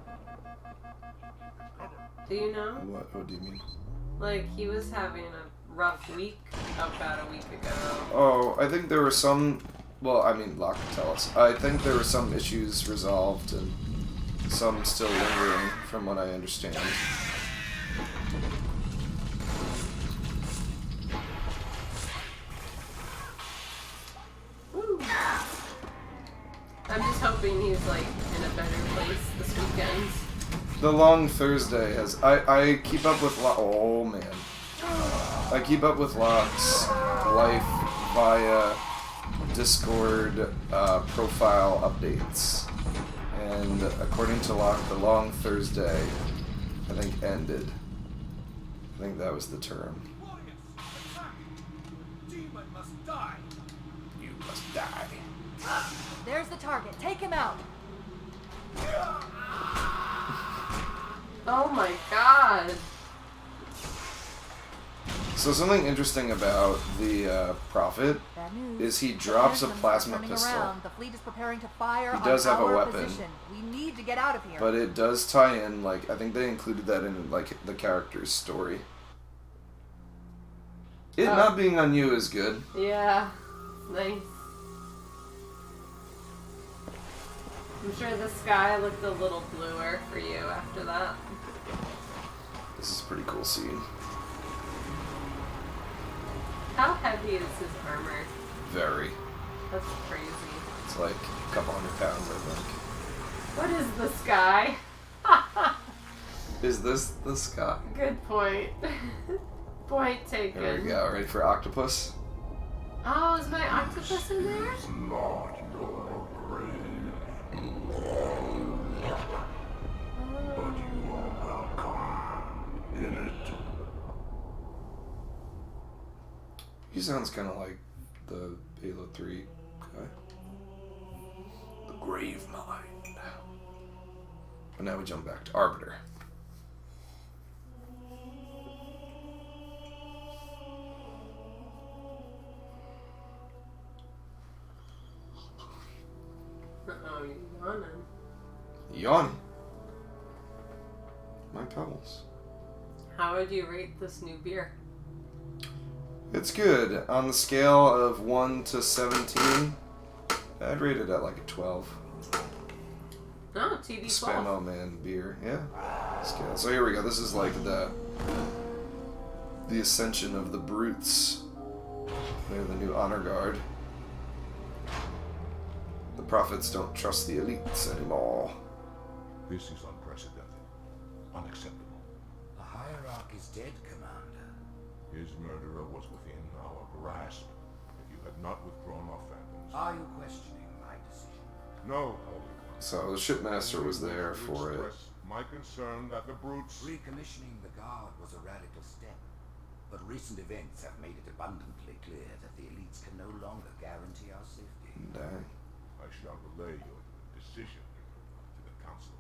Do you know? What do you mean? Like he was having a rough week about a week ago. Oh, I think there were some. Well, I mean, Locke can tell us. I think there were some issues resolved and some still lingering, from what I understand. Woo. I'm just hoping he's like in a better place this weekend. The Long Thursday has. I keep up with Oh man. I keep up with Locke's life via Discord profile updates. And according to Locke, the Long Thursday, I think, ended. I think that was the term. Demon must die. You must die. There's the target. Take him out. Oh my god. So something interesting about the Prophet Bad news. is he drops a Phantoms are plasma turning pistol. around. The fleet is preparing to fire He does on have a our weapon. position. We need to get out of here. But it does tie in, like, I think they included that in, like, the character's story. It not being on you is good. Yeah. Nice. I'm sure the sky looked a little bluer for you after that. This is a pretty cool scene. How heavy is his armor? Very. That's crazy. It's like a couple $100, I think. What is the sky? Is this the sky? Good point. Point taken. There we go. Ready for octopus? Oh, is my octopus in there? Not your grave, but you are welcome in it. He sounds kind of like the Halo 3 guy. The Grave Mind. But now we jump back to Arbiter. Uh-oh, you yawning. Yawning. My pebbles. How would you rate this new beer? It's good. On the scale of 1 to 17, I'd rate it at like a 12. Oh, TB12. Spamo Man beer. Yeah. Scale. So here we go. This is like the ascension of the brutes. They're the new honor guard. The prophets don't trust the elites anymore. This is unprecedented. Unacceptable. The Hierarch is dead, Commander. His murderer was within our grasp. If you had not withdrawn our phantoms. Are you questioning my decision? No, Holy One. So the shipmaster was there for it. Express my concern that the brutes. Recommissioning the Guard was a radical step, but recent events have made it abundantly clear that the elites can no longer guarantee our safety. Dang. I shall relay your decision to the council.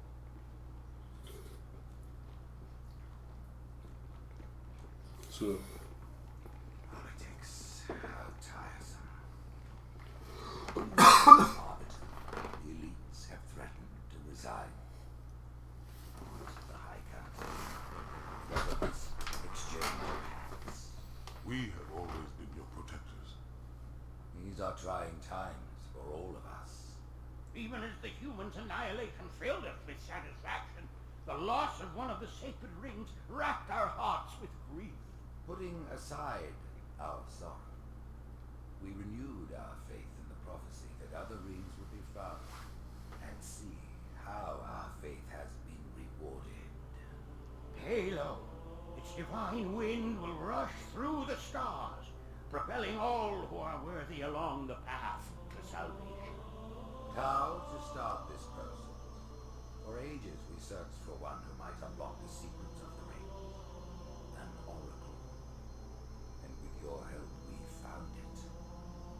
So Politics, how tiresome. The elites have threatened to resign. The High Council. Weapons, exchange hands. We have always been your protectors. These are trying times, for all of us. Even as the humans' annihilation filled us with satisfaction, the loss of one of the sacred rings racked our hearts with grief. Putting aside our sorrow, we renewed our faith in the prophecy that other rings would be found, and see how our faith has been rewarded. Halo, its divine wind will rush through the stars, propelling all who are worthy along the path to salvation. How to start this process? For ages we searched for one who might unlock the secrets of the ring. An oracle. And with your help we found it.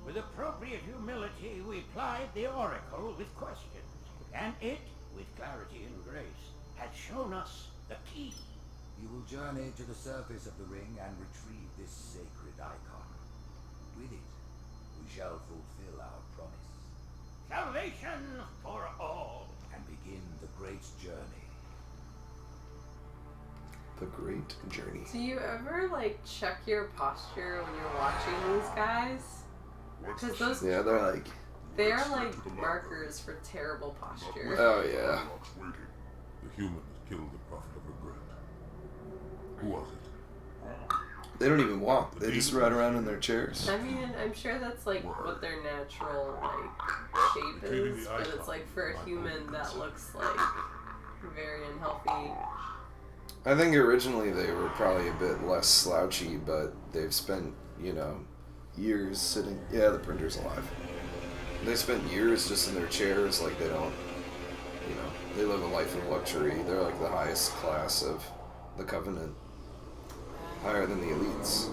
With appropriate humility, we plied the oracle with questions, and it, with clarity and grace, has shown us the key. You will journey to the surface of the ring and retrieve this sacred icon. With it, we shall fulfill our promise. Salvation for all. And begin the great journey. The Great Journey. Do you ever like check your posture when you're watching these guys? Because those Yeah, they're like markers for terrible posture. Oh yeah. Waiting. The humans killed the Prophet of Regret. Who was it? They don't even walk. They just ride around in their chairs. I mean, I'm sure that's like what their natural like shape is, but it's like for a human that looks like very unhealthy. I think originally they were probably a bit less slouchy, but they've spent, years sitting. Yeah, the printer's alive. They spent years just in their chairs, like they don't, they live a life of luxury. They're like the highest class of the Covenant. Higher than the elites.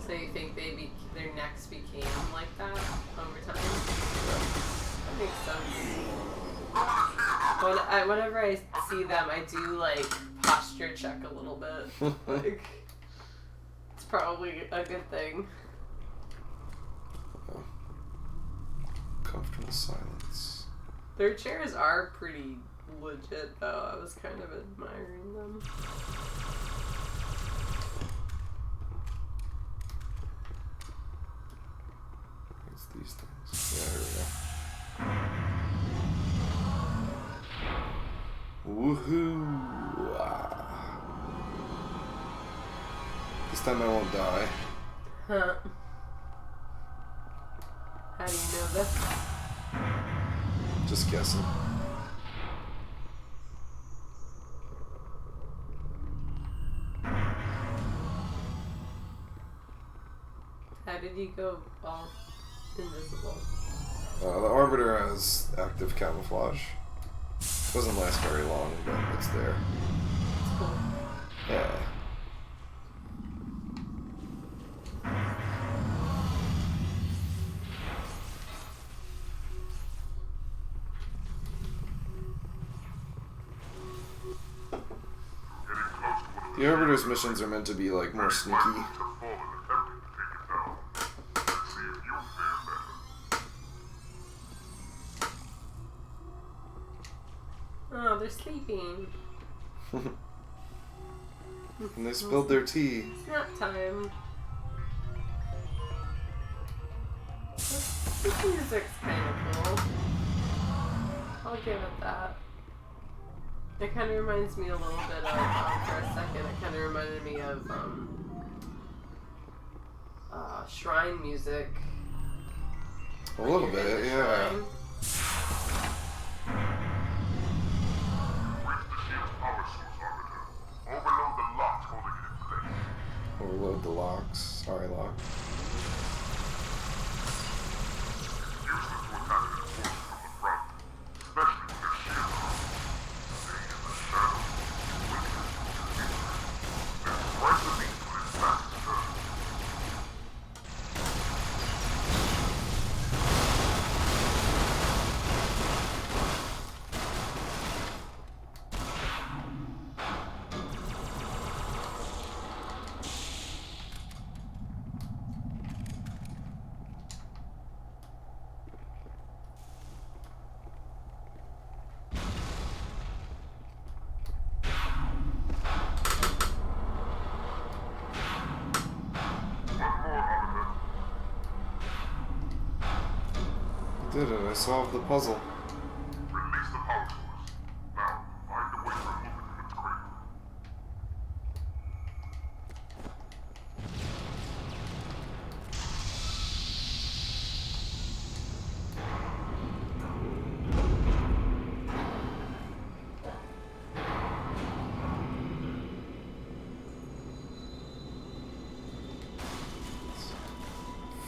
So you think their necks became like that over time? That makes sense. Whenever I see them, I do like posture check a little bit. Like, it's probably a good thing. Oh. Comfortable silence. Their chairs are pretty legit, though. I was kind of admiring them. These things. Yeah, here we go. Woohoo! This time I won't die. Huh. How do you know this? Just guessing. How did you go all invisible? The Arbiter has active camouflage. Doesn't last very long, but it's there. It's cool. Yeah. The Arbiter's missions are meant to be like more sneaky. Oh, they're sleeping. And they spilled their tea. Nap time. This music's kind of cool. I'll give it that. It kind of reminds me a little bit of, for a second, it kind of reminded me of shrine music. A little bit, yeah. Shrine. Overload the locks. Sorry, lock. did it. I solved the puzzle. Release the power source. Now, find a way to remove it from its cradle.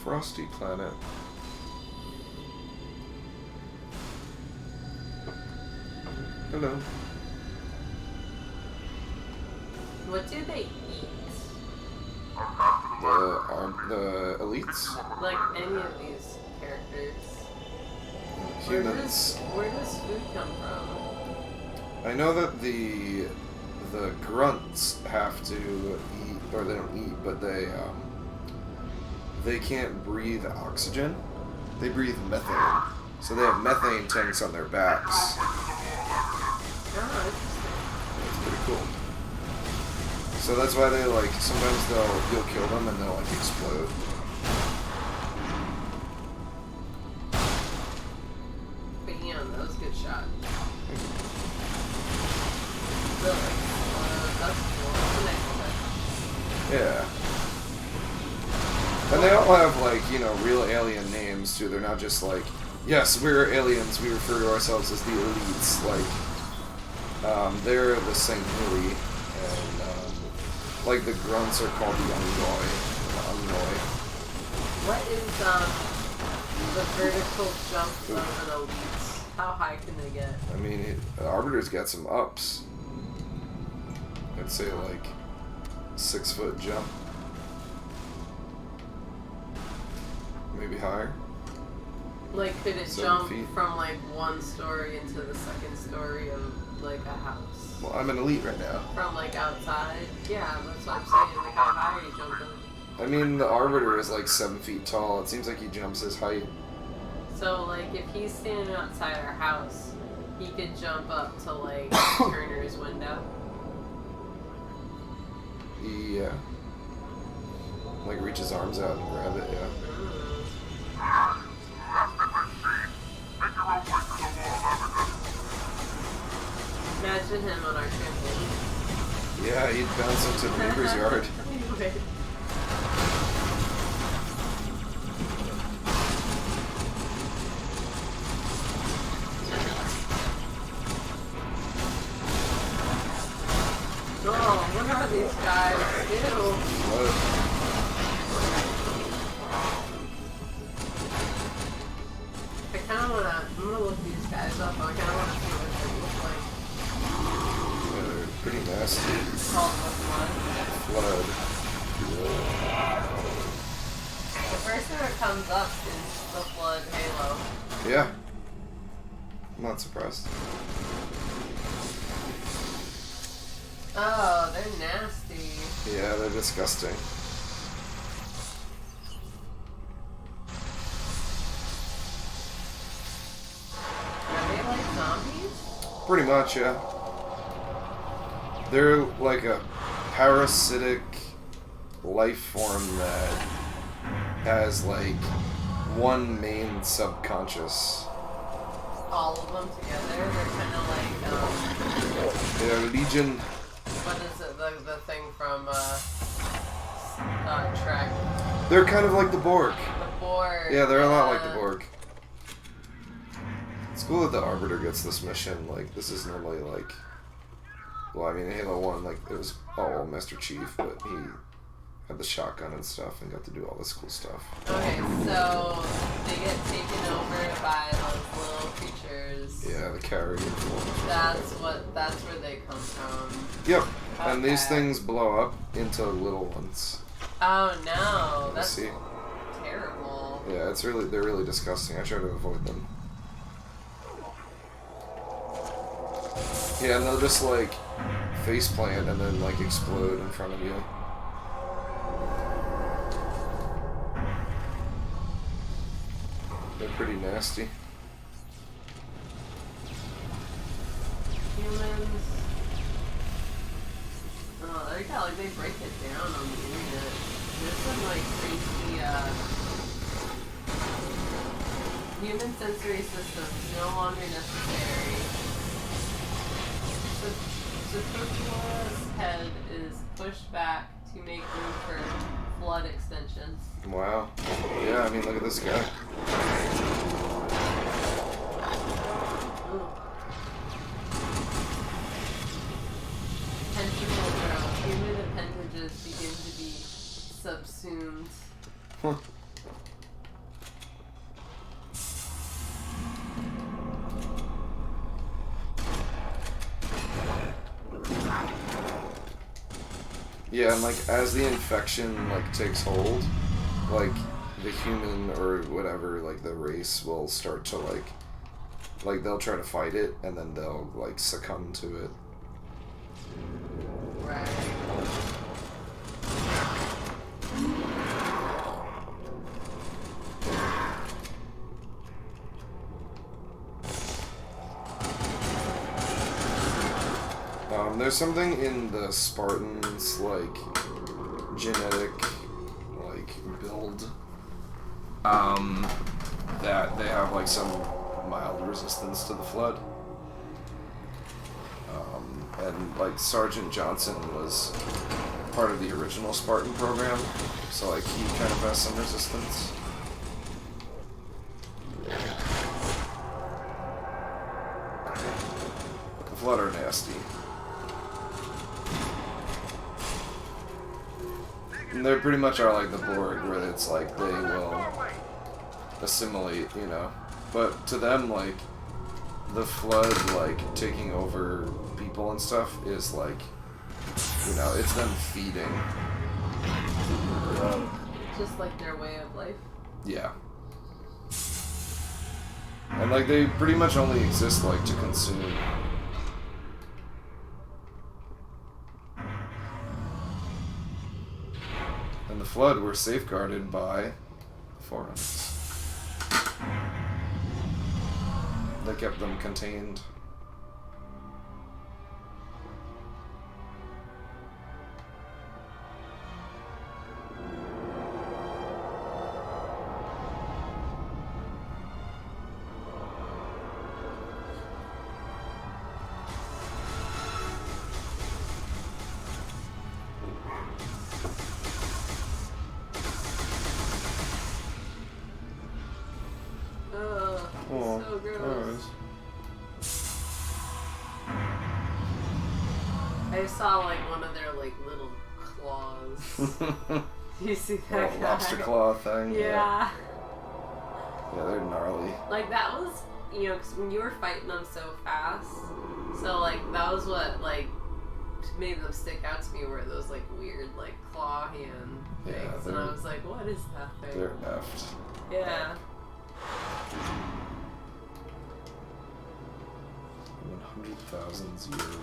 Frosty Planet. Hello. What do they eat? The elites? Like any of these characters. Humans. Where does food come from? I know that the grunts have to eat, or they don't eat, but they can't breathe oxygen. They breathe methane. So they have methane tanks on their backs. Oh, It's pretty cool. So that's why they like, sometimes you'll kill them and they'll like explode. Bam, that was a good shot. Really? That's cool. That's a nice touch. Yeah. And they all have like, you know, real alien names too. They're not just like, yes, we're aliens, we refer to ourselves as the elites. Like, they're the Saint Louis, and like the grunts are called the Ungoi. What is the vertical jump of an elite? How high can they get? I mean, the Arbiter's got some ups. I'd say like 6-foot jump. Maybe higher. Like, could it 7 jump feet. from like one story into the second story of like a house? Well, I'm an elite right now. From like outside? Yeah, that's what I'm saying. Like, how high are you jumping? I mean, the Arbiter is like 7 feet tall. It seems like he jumps his height. So, like, if he's standing outside our house, he could jump up to like Turner's window. Yeah. Like reach his arms out and grab it, yeah. Imagine him on our trampoline. Yeah, he'd bounce into the neighbor's yard. Oh, what are these guys? Ew. What? I kind of want to, I'm going to look these guys up. I kind of want to see what they look like. Yeah, they're pretty nasty. It's called the Flood. Flood. The first thing that comes up is the Flood Halo. Yeah. I'm not surprised. Oh, they're nasty. Yeah, they're disgusting. Are they like zombies? Pretty much, yeah. They're like a parasitic life form that has like one main subconscious. All of them together? They're kind of like, Yeah, Legion. what is it? The thing from, Trek. They're kind of like the Borg. The Borg. Yeah, they're a lot like the Borg. It's cool that the Arbiter gets this mission. Like, this is normally like, well, I mean, in Halo 1, like, it was all Master Chief, but he had the shotgun and stuff and got to do all this cool stuff. Okay, so they get taken over by those little creatures. Yeah, the carrier forms. That's where they come from. Yep, and these Okay. things blow up into little ones. Oh no, You that's see? terrible. Yeah, they're really disgusting. I try to avoid them. Yeah, and they'll just like faceplant and then like explode in front of you. They're pretty nasty. Humans. Oh, they got like they break it down on the internet. There's some like crazy Human sensory systems no longer necessary. Superfluous head is pushed back to make room for flood extensions. Wow. Yeah, I mean, look at this guy. Ooh. Tentacle grow. Human appendages begin to be subsumed. Huh. Yeah, and like as the infection like takes hold, like the human or whatever, like the race will start to like they'll try to fight it and then they'll like succumb to it. Right. There's something in the Spartans like genetic like build that they have like some mild resistance to the flood. And like Sergeant Johnson was part of the original Spartan program, so like he kind of has some resistance. The flood are nasty. And they pretty much are like the Borg, where it's like they will assimilate, you know. But to them, like, the flood, like, taking over people and stuff is like, you know, it's them feeding. Just like their way of life. Yeah. And like they pretty much only exist like to consume. And the flood were safeguarded by the Forerunners. They kept them contained. So gross. I saw like one of their like little claws. You see that Little guy? lobster claw thing. Yeah. Yeah, they're gnarly. Like that was, you know, because when you were fighting them so fast, so like that was what like made them stick out to me, were those like weird like claw hand things, and I was like, what is that thing? They're effed. Yeah. 100,000 years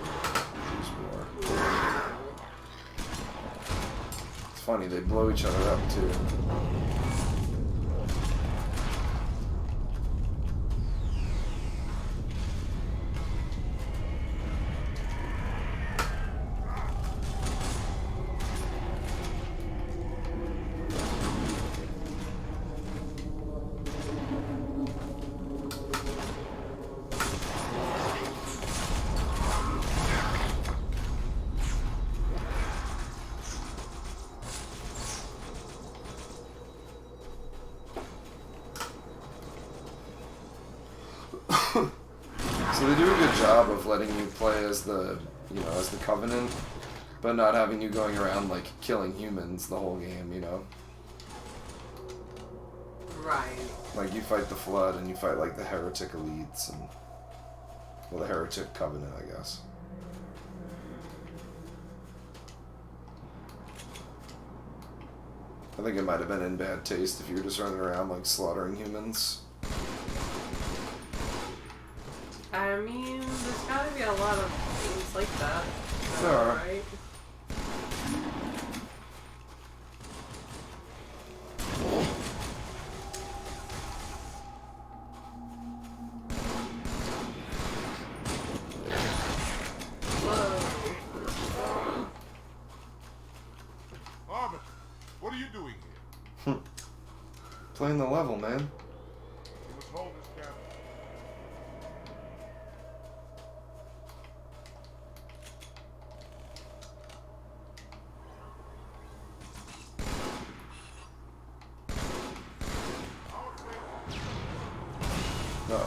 war. It's funny, they blow each other up too. So they do a good job of letting you play as the, you know, as the Covenant, but not having you going around like killing humans the whole game, you know? Right. Like you fight the Flood and you fight like the Heretic Elites and, well, the Heretic Covenant, I guess. I think it might have been in bad taste if you were just running around like slaughtering humans. I mean, there's gotta be a lot of things like that. There are. Right? Whoa. Arvid, what are you doing here? Playing the level, man. You must hold this camp. No.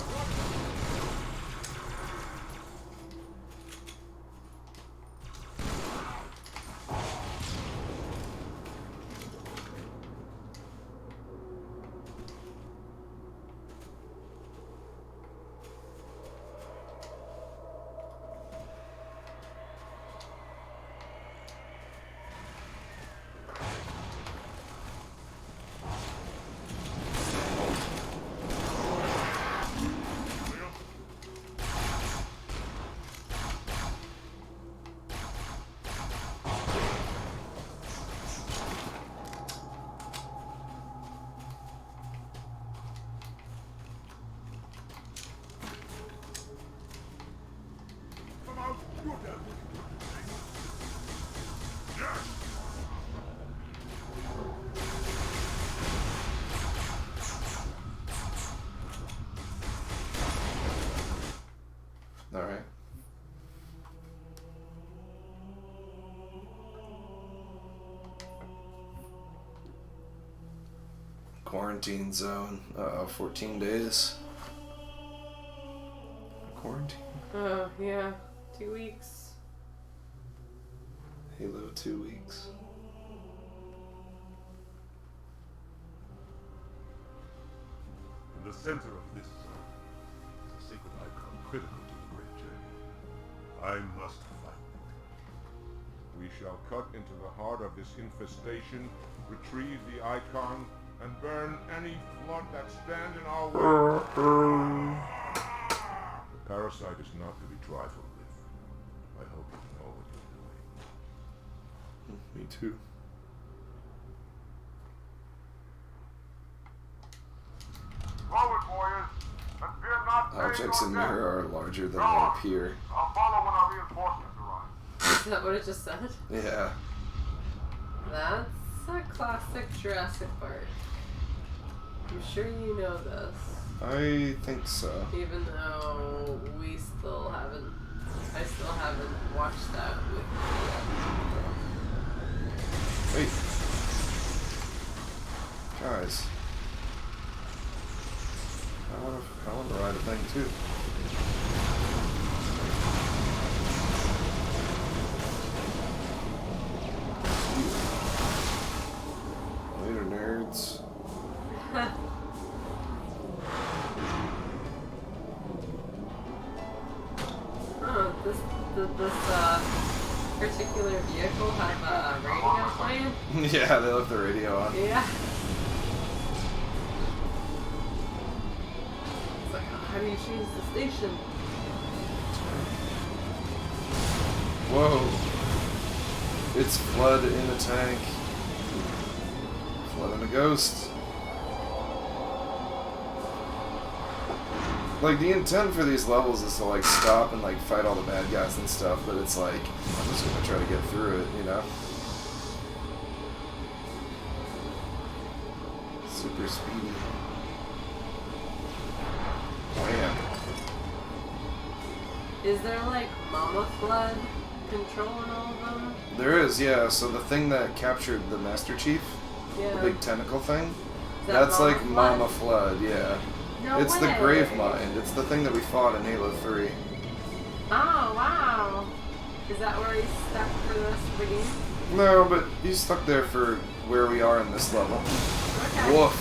All right. Quarantine zone. 14 days. Quarantine. Oh, yeah. 2 weeks. Halo 2 weeks. In the center of this zone is a sacred icon critical to the great journey. I must find it. We shall cut into the heart of this infestation, retrieve the icon, and burn any flood that stand in our way. The parasite is not to be trifled with. I hope you know what you're doing. Me too. Forward, warriors, and fear not. Objects in mirror are larger than they appear. I'll follow when our reinforcements arrive. Is that what it just said? Yeah. That's a classic Jurassic Park. I'm sure you know this. I think so. Even though I still haven't watched that with you. Wait. Guys. I want to ride a thing too. Later, nerds. Oh, this particular vehicle have a radio playing? Yeah, they left the radio on. Yeah. It's like, how do you change the station? Whoa. It's Flood in a tank. Flood in a ghost. Like, the intent for these levels is to, like, stop and, like, fight all the bad guys and stuff, but it's like, I'm just gonna try to get through it, you know? Super speedy. Bam. Is there like Mama Flood controlling all of them? There is, yeah. So the thing that captured the Master Chief, Yeah. the big tentacle thing, Is that that's Mama like Flood? Mama Flood, yeah. No It's way. the Grave Mind. It's the thing that we fought in Halo 3. Oh wow. Is that where he's stuck for the rest of the game? No, but he's stuck there for where we are in this level. Okay. Woof.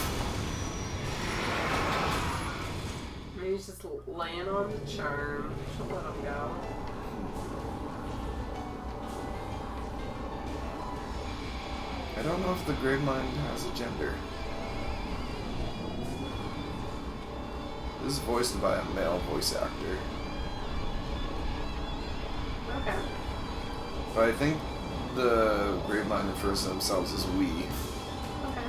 Maybe he's just laying on the charm. She'll let him go. I don't know if the Grave Mind has a gender. This is voiced by a male voice actor. Okay. But I think the Grave Mind refers to themselves as we. Okay.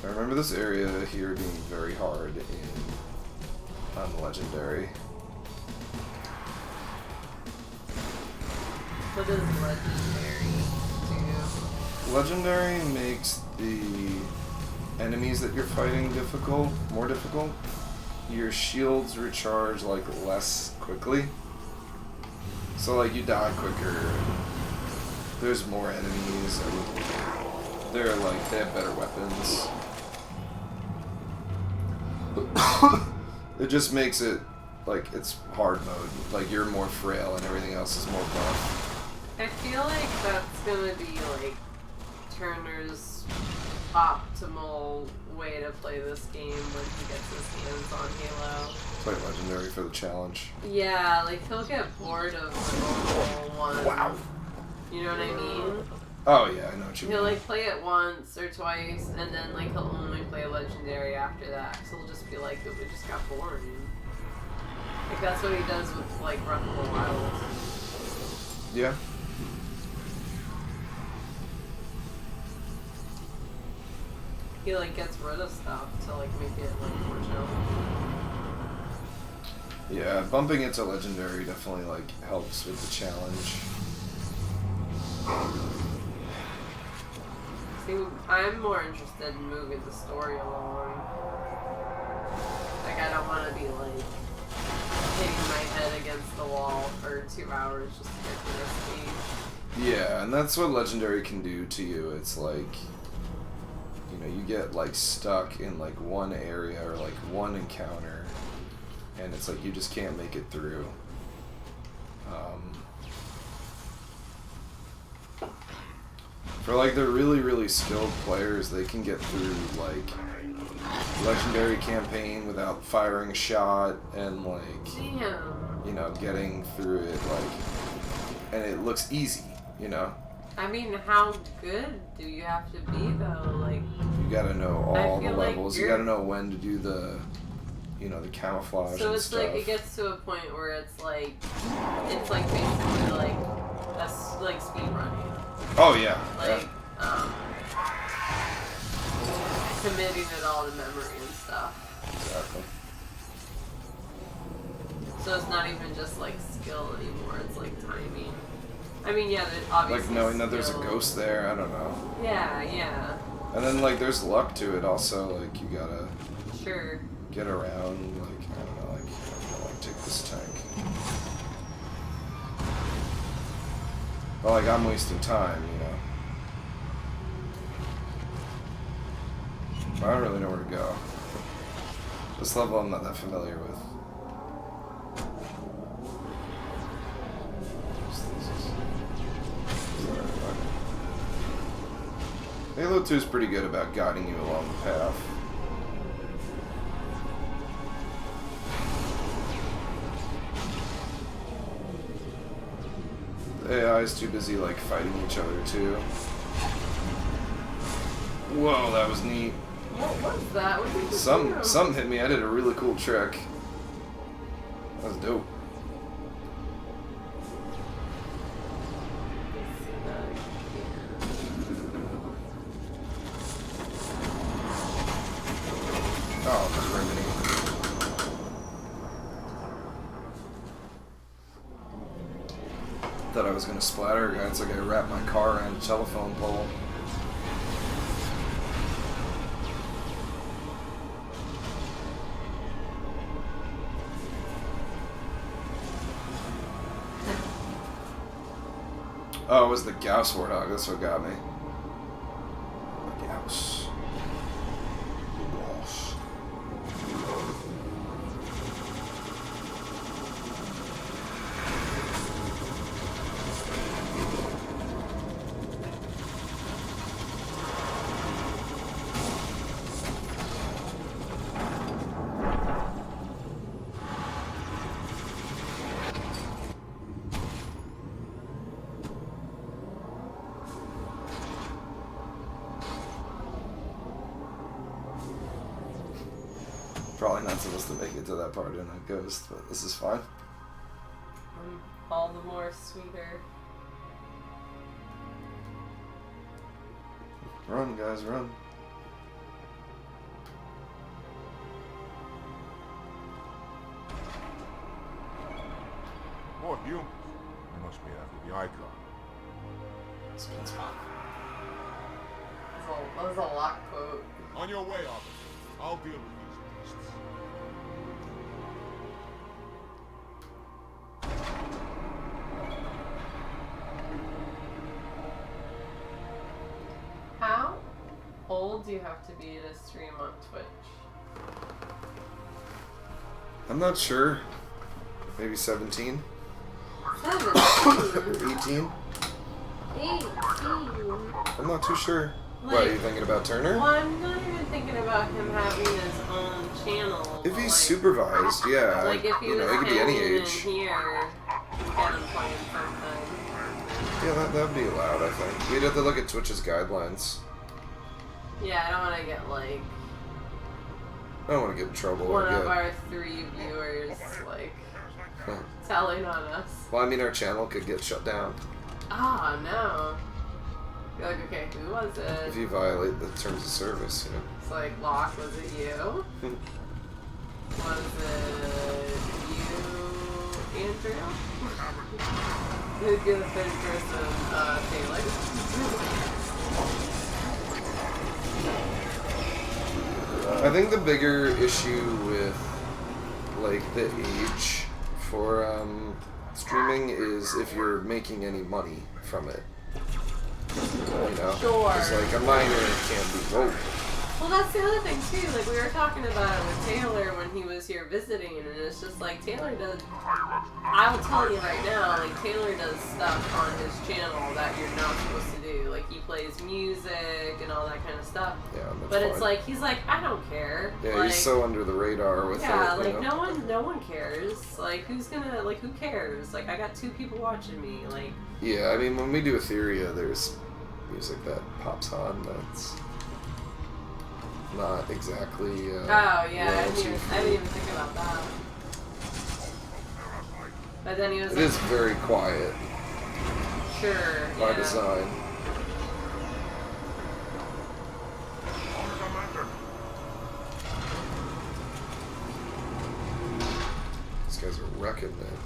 I remember this area here being very hard on Legendary. What does Legendary do? Legendary makes the enemies that you're fighting more difficult. Your shields recharge like less quickly. So like you die quicker. There's more enemies and they have better weapons. It just makes it like it's hard mode. Like you're more frail and everything else is more buff. I feel like that's gonna be like Turner's optimal way to play this game when he gets his hands on Halo. Play Legendary for the challenge. Yeah, like he'll get bored of the normal one. Wow. You know what I mean? Oh yeah, I know what you mean. He'll like play it once or twice, and then like he'll only play Legendary after that. So he'll just be like, it just got boring. Like that's what he does with like Breath of the Wild. Yeah. He like gets rid of stuff to like make it like more challenging. Yeah, bumping it to Legendary definitely like helps with the challenge. See, I'm more interested in moving the story along. Like I don't want to be like hitting my head against the wall for 2 hours just to get to this stage. Yeah, and that's what Legendary can do to you. It's like, you know, you get like stuck in like one area or like one encounter, and it's like you just can't make it through. For like the really, really skilled players, they can get through like Legendary campaign without firing a shot and like, Damn. you know, getting through it like, and it looks easy, you know? I mean, how good do you have to be though? Like, You gotta know all the feel like levels. You you're- gotta know when to do the, you know, the camouflage so and it's stuff. like it gets to a point where it's like basically like like speed running. Oh yeah. Like, committing it all to memory and stuff. Exactly. So it's not even just like skill anymore, it's like timing. I mean, yeah, there's obviously Like knowing that there's a skill. ghost there. I don't know. Yeah, yeah, And then like there's luck to it also. Like you gotta sure. get around. Like I don't know. Like I'm gonna like take this tank. But like I'm wasting time, you know. I don't really know where to go. This level I'm not that familiar with. Halo 2 is pretty good about guiding you along the path. The AI is too busy like fighting each other too. Whoa, that was neat. What was that? What did you do? Some hit me. I did a really cool trick. That was dope. Oh, criminy. Thought I was gonna splatter a guy. It's like I wrapped my car around a telephone pole. Oh, it was the Gauss Warthog. That's what got me. Gauss. Gauss. Probably not supposed to make it to that part in a Ghost, but this is fine. All the more sweeter. Run, guys, run. must be after the icon. Spins fun. That was a lock quote. On your way, officer. I'll deal with these beasts. How old do you have to be to stream on Twitch? I'm not sure. Maybe 17? 17? Or 18? 18? I'm not too sure. What, Like- are you thinking about Turner? Well, I'm not even thinking about him having his own channel. If but, he's like, supervised, yeah. Like if he you know, was he could be any hanging in age. here, get him playing something. Yeah, that would be allowed, I think. We'd have to look at Twitch's guidelines. Yeah, I don't want to get like I don't want to get in trouble one or of get... our 3 viewers like Huh. telling on us. Well, I mean, our channel could get shut down Ah, no. You're like, okay, who was if it? you violate the terms of service, you know. It's like, Locke, was it you? Was it you, Andrew? Who'd be the third person, Taylor? I think the bigger issue with, like, the age for, streaming is if you're making any money from it. You know? Sure. It's like a minor can't be... Whoa. Well, that's the other thing too. Like we were talking about it with Taylor when he was here visiting, and it's just like Taylor does. I'll tell you right now, like Taylor does stuff on his channel that you're not supposed to do. Like he plays music and all that kind of stuff. Yeah, that's But it's fine. like he's like, I don't care. Yeah, like, he's so under the radar with yeah, it, like you know? no one cares. Like who's gonna like who cares? Like I got 2 people watching me. Like Yeah, I mean, when we do Etheria, there's music that pops on that's not exactly, oh yeah, I royalty didn't free. even think about that. But then he was It like, is very quiet sure, by yeah. design. These guys are wrecking it.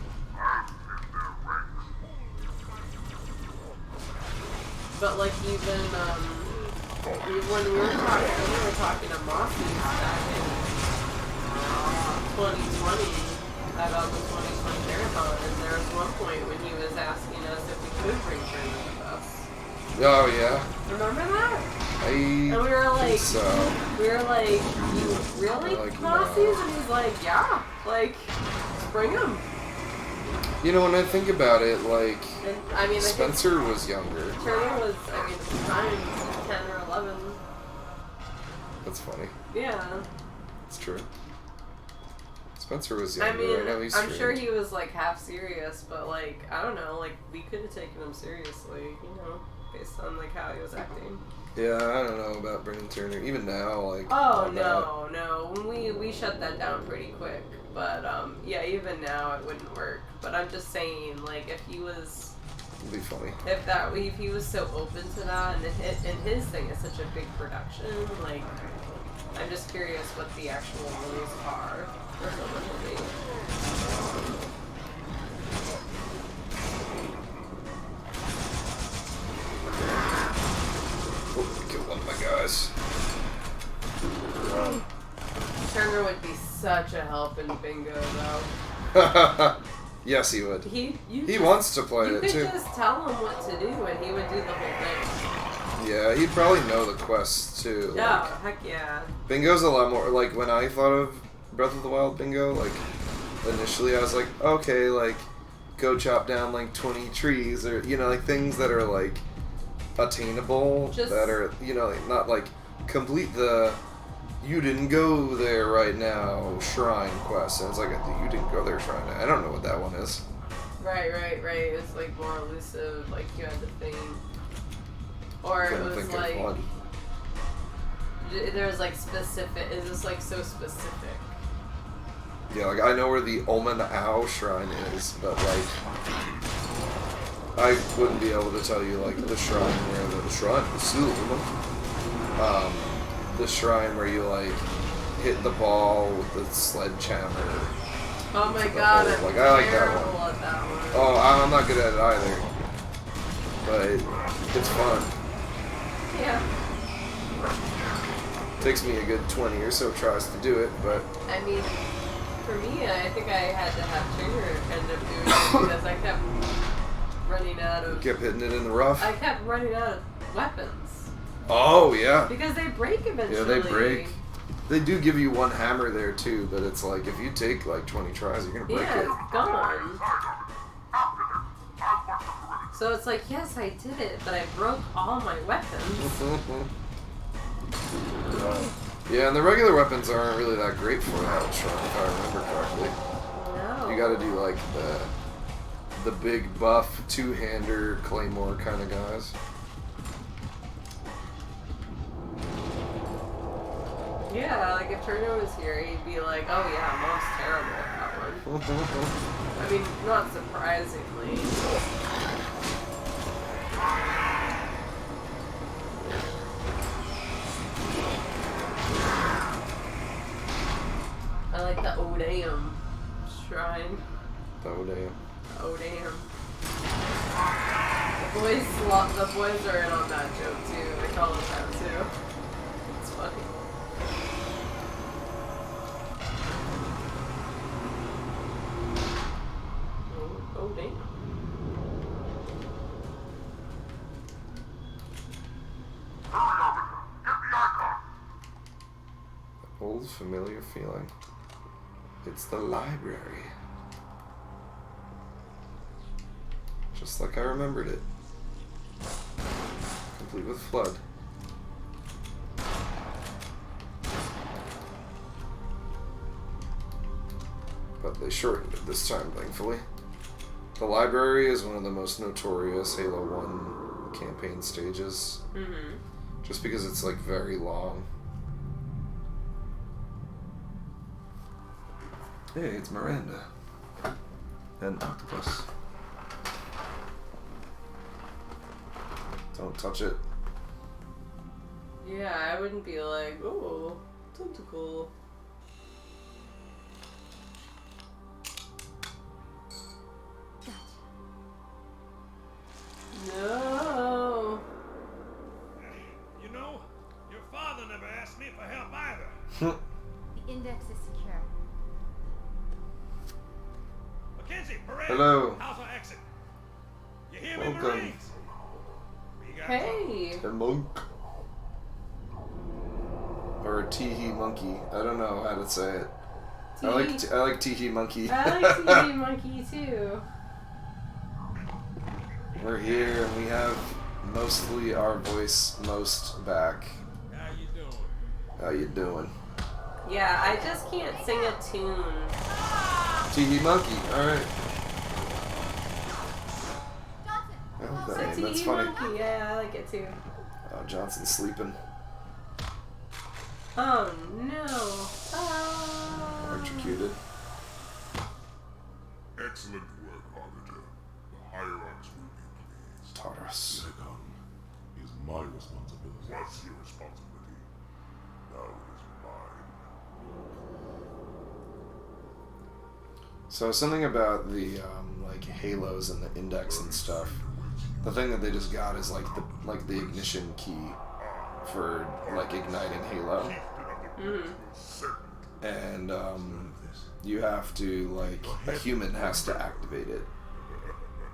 But like even when we were talking to Mossy back in 2020 about the 2020 marathon, and there was one point when he was asking us if we could bring Turner with us. Oh, yeah. Remember that? I And we were like, think so. you really Like, Mossies? no. And he's like, yeah, like bring him. You know, when I think about it, like, And I mean, I think Spencer was younger. Turner was, I mean, at the time 10 or 11. That's funny. Yeah. It's true. Spencer was I younger. mean, I know he's I'm sure streamed. he was like half serious, but like I don't know, like we could have taken him seriously, you know, based on like how he was acting. Yeah, I don't know about Brendan Turner. Even now, like. Oh all no, we shut that down pretty quick. But yeah, even now it wouldn't work. But I'm just saying, like if he was, It'd be funny. if he was so open to that, and his thing is such a big production, like I'm just curious what the actual rules are for someone to be. Oh, killed one of my guys. Turner would be such a help in bingo, though. Yes, he would. He He wants to play You it could too. just tell him what to do, and he would do the whole thing. Yeah, he'd probably know the quests too. Yeah, Like, heck yeah. bingo's a lot more like when I thought of Breath of the Wild bingo, like initially I was like, okay, like go chop down like 20 trees or you know, like things that are like attainable Just- that are you know, like, not like complete the you didn't go there right now shrine quest. And it's like you didn't go there shrine. I don't know what that one is. Right. It's like more elusive, like you had to think. Or it Couldn't was think like of one. there was like specific. Is this like so specific? Yeah, like I know where the Omen Ow shrine is, but like I wouldn't be able to tell you like the shrine where the shrine is still the shrine where you like hit the ball with the sledgehammer Oh my god, I'm Like, I like that terrible one. at that one. Oh, I'm not good at it either. But it's fun. Yeah. Takes me a good 20 or so tries to do it, but I mean, for me, I think I had to have Trigger end up doing it because I kept running out of. kept hitting it in the rough. I kept running out of weapons Oh, yeah. because they break eventually. Yeah, they break. They do give you one hammer there, too, but it's like, if you take like 20 tries, you're going to break Yeah, it. it's gone. So it's like, yes, I did it, but I broke all my weapons. Yeah, and the regular weapons aren't really that great for that strong, if I remember correctly. No. You gotta do like the big buff two-hander claymore kind of guys. Yeah, like if Turner was here, he'd be like, oh yeah, Mom's terrible at that one. I mean, not surprisingly. I like the Odeum shrine. Oh damn. Odeum. The boys are in on that joke too. They call it that too. It's funny. Oh damn. Old familiar feeling. It's the library. Just like I remembered it. Complete with flood. But they shortened it this time, thankfully. The library is one of the most notorious Halo 1 campaign stages. Mm-hmm. Just because it's like very long. Hey, it's Miranda. And Octopus. Don't touch it. Yeah, I wouldn't be like, oh, tentacle. No. You know, your father never asked me for help either. The index is secure. Mackenzie, Perez, Hello. how's our exit? You hear me, Welcome. Marines? We got Hey. A monk. Or a teehee monkey. I don't know how to say it. I like teehee monkey. I like TV Monkey too. We're here and we have mostly our voice most back. How you doing? How you doing? Yeah, I just can't sing a tune. Teehee monkey. All right. I like that It's a name. That's TV funny. Monkey. Yeah, I like it too. Oh, Johnson's sleeping. Oh no. Oh. Electrocuted. Excellent work, Arbiter. The hierarchs will be pleased. Tartarus. Nikon is my responsibility. What's your responsibility? Now it is mine. So something about the like halos and the index and stuff. The thing that they just got is like the ignition key for like igniting Halo. Mm-hmm. And you have to like a human has to activate it.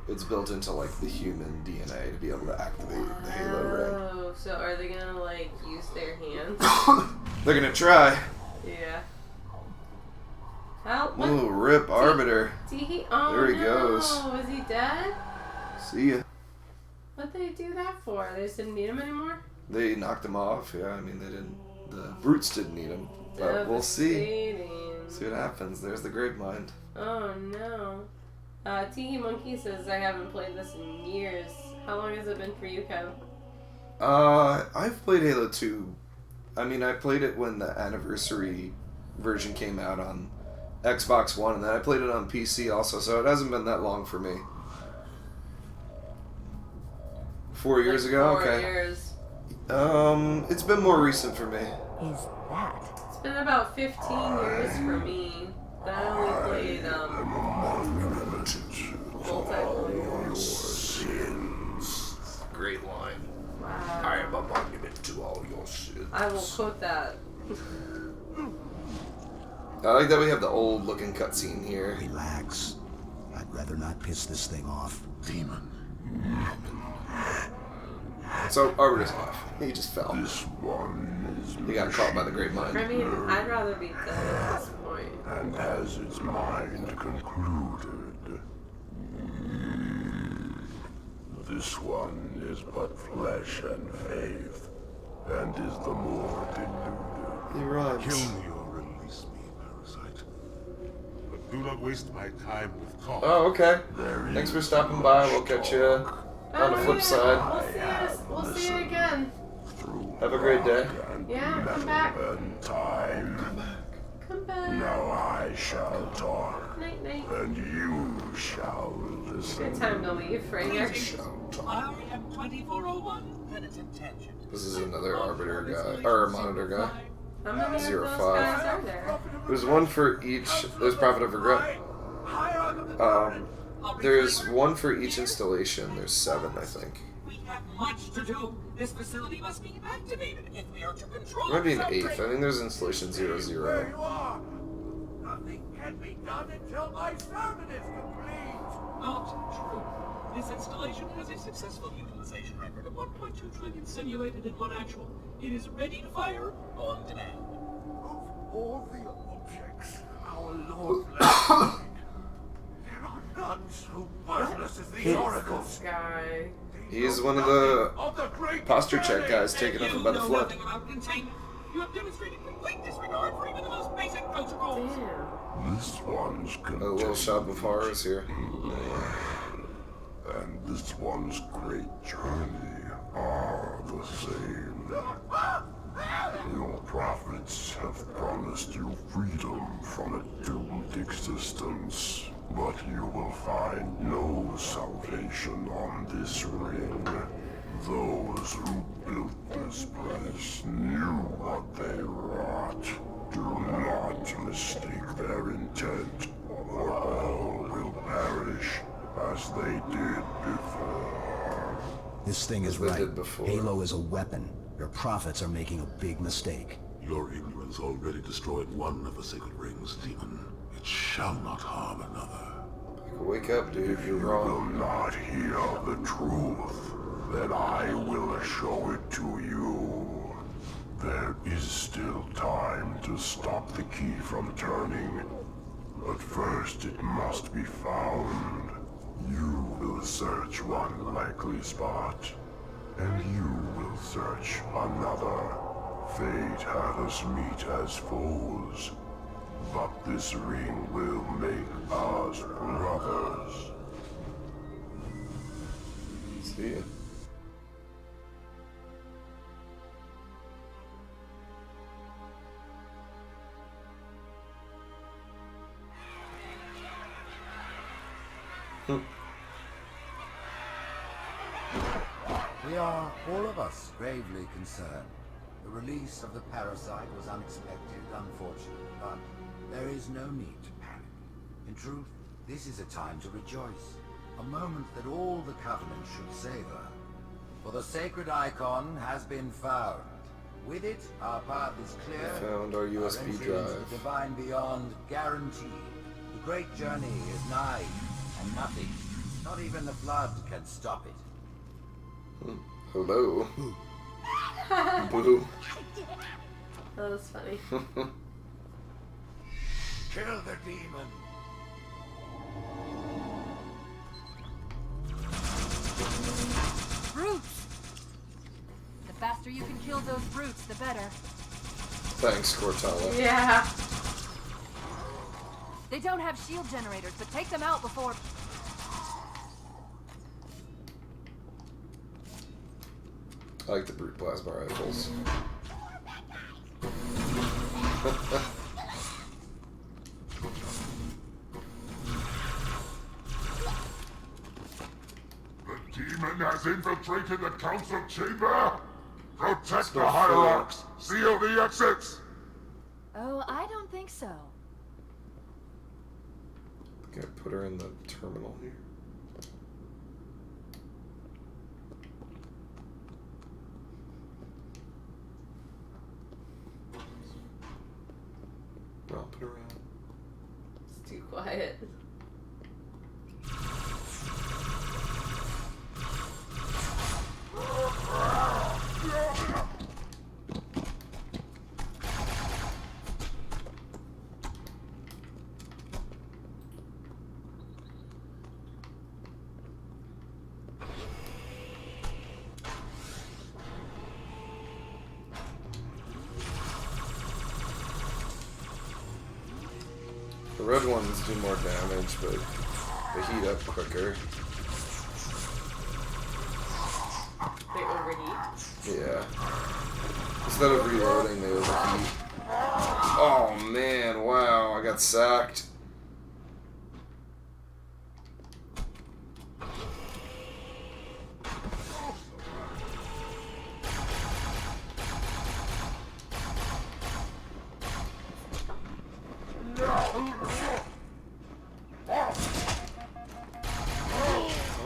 It's built into like the human DNA to be able to activate the Halo ring. Oh, so are they gonna like use their hands? They're gonna try. Yeah. How? What? Ooh, rip Arbiter. Did he? Oh There he no. goes. Is he dead? See ya. What'd they do that for? They just didn't need him anymore? They knocked him off. Yeah, I mean they didn't. The brutes didn't need him, but we'll see. Devastating. See what happens. There's the Great Mind. Oh no. Teehee Monkey says I haven't played this in years. How long has it been for you, Kev? I've played Halo 2. I mean, I played it when the anniversary version came out on Xbox One, and then I played it on PC also, so it hasn't been that long for me. 4 years ago? 4 Okay. years. It's been more recent for me. Is that? It's been about 15 years for me. That only played multiplayer. Sins. Great line. Wow. I am a monument to all your sins. I will quote that. I like that we have the old looking cutscene here. Relax. I'd rather not piss this thing off. Demon. So Arbiter's off. He just fell. This one is He got caught by the Great Mind. I mean, I'd rather be dead at this point. and has its mind concluded. This one is but flesh and faith, and is the more deluded. He runs. Kill me or release me, parasite. But do not waste my time with talk. Oh, okay. Thanks for stopping by. We'll catch you on the flip side. We'll see you again. Have a great day. Yeah, come back. Time. Come back. Now I shall talk, Night, night. and you shall listen. Good time to leave, right here. I am 2401 and its intention. This is another Arbiter guy, or Monitor guy. How many of 05. those guys are there? There's one for each. There's Prophet of Regret. There's one for each installation. There's 7, I think. We have much to do. This facility must be activated if we are to control. There might be an this 8th. I outbreak. think there's installation 00. There you are. Nothing can be done until my sermon is complete. Not true. This installation has a successful utilization record of 1.2 trillion simulated and 1 actual. It is ready to fire on demand. Of all the objects our Lord blessed, there are none so worthless as these oracles. Guy. He's one of the great posture check journey. guys taken up You about the know flood. nothing about containment. You have demonstrated complete disregard for even the most basic protocols. Damn. This one's A little shop of horrors here. and this one's great journey are the same. Your prophets have promised you freedom from a doomed existence, but you will find no salvation on this ring. Those who built this place knew what they wrought. Do not mistake their intent, or all will perish as they did before. This thing is As they right. did before. Halo is a weapon. Your prophets are making a big mistake. Your ignorance already destroyed one of the sacred rings, demon. It shall not harm another. Wake up, dude. You're Will wrong. not hear the truth, then I will show it to you. There is still time to stop the key from turning, but first it must be found. You will search one likely spot, and you will search another. Fate had us meet as foes, but this ring will make us brothers. See ya. We are, all of us, gravely concerned. The release of the parasite was unexpected, unfortunate, but there is no need to panic. In truth, this is a time to rejoice. A moment that all the Covenant should savor. For the sacred icon has been found. With it, our path is clear. We found our USB entry into drive. the divine beyond guaranteed. The great journey is nigh, and nothing, not even the flood, can stop it. Hello. Boo. That was funny. Kill the demon. Brutes! The faster you can kill those brutes, the better. Thanks, Cortella. Yeah. They don't have shield generators, but take them out before... I like the brute plasma rifles. The demon has infiltrated the council chamber! Protect the not hierarchs! Seal the exits! Oh, I don't think so. put her in the terminal here? Romp it around. It's too quiet. The red ones do more damage, but they heat up quicker. They overheat? Yeah. Instead of reloading, they overheat. Oh man, wow, I got sacked.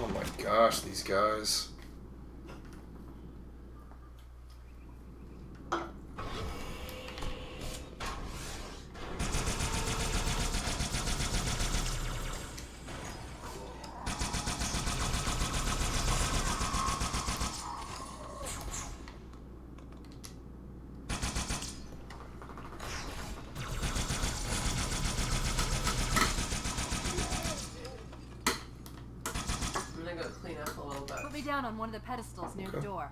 Oh my gosh, these guys. I'm gonna go clean up a little bit. Put me down on one of the pedestals near the door.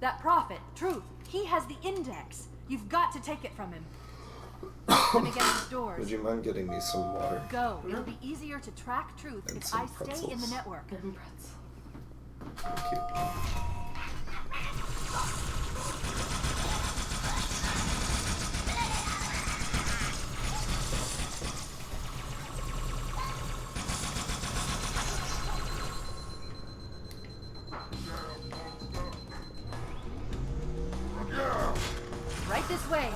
That prophet, Truth, he has the index. You've got to take it from him. Let me get his doors. Would you mind getting me some water? Go. It'll be easier to track Truth And if some I stay in the pretzels. network. And pretzel. Thank you. Right this way.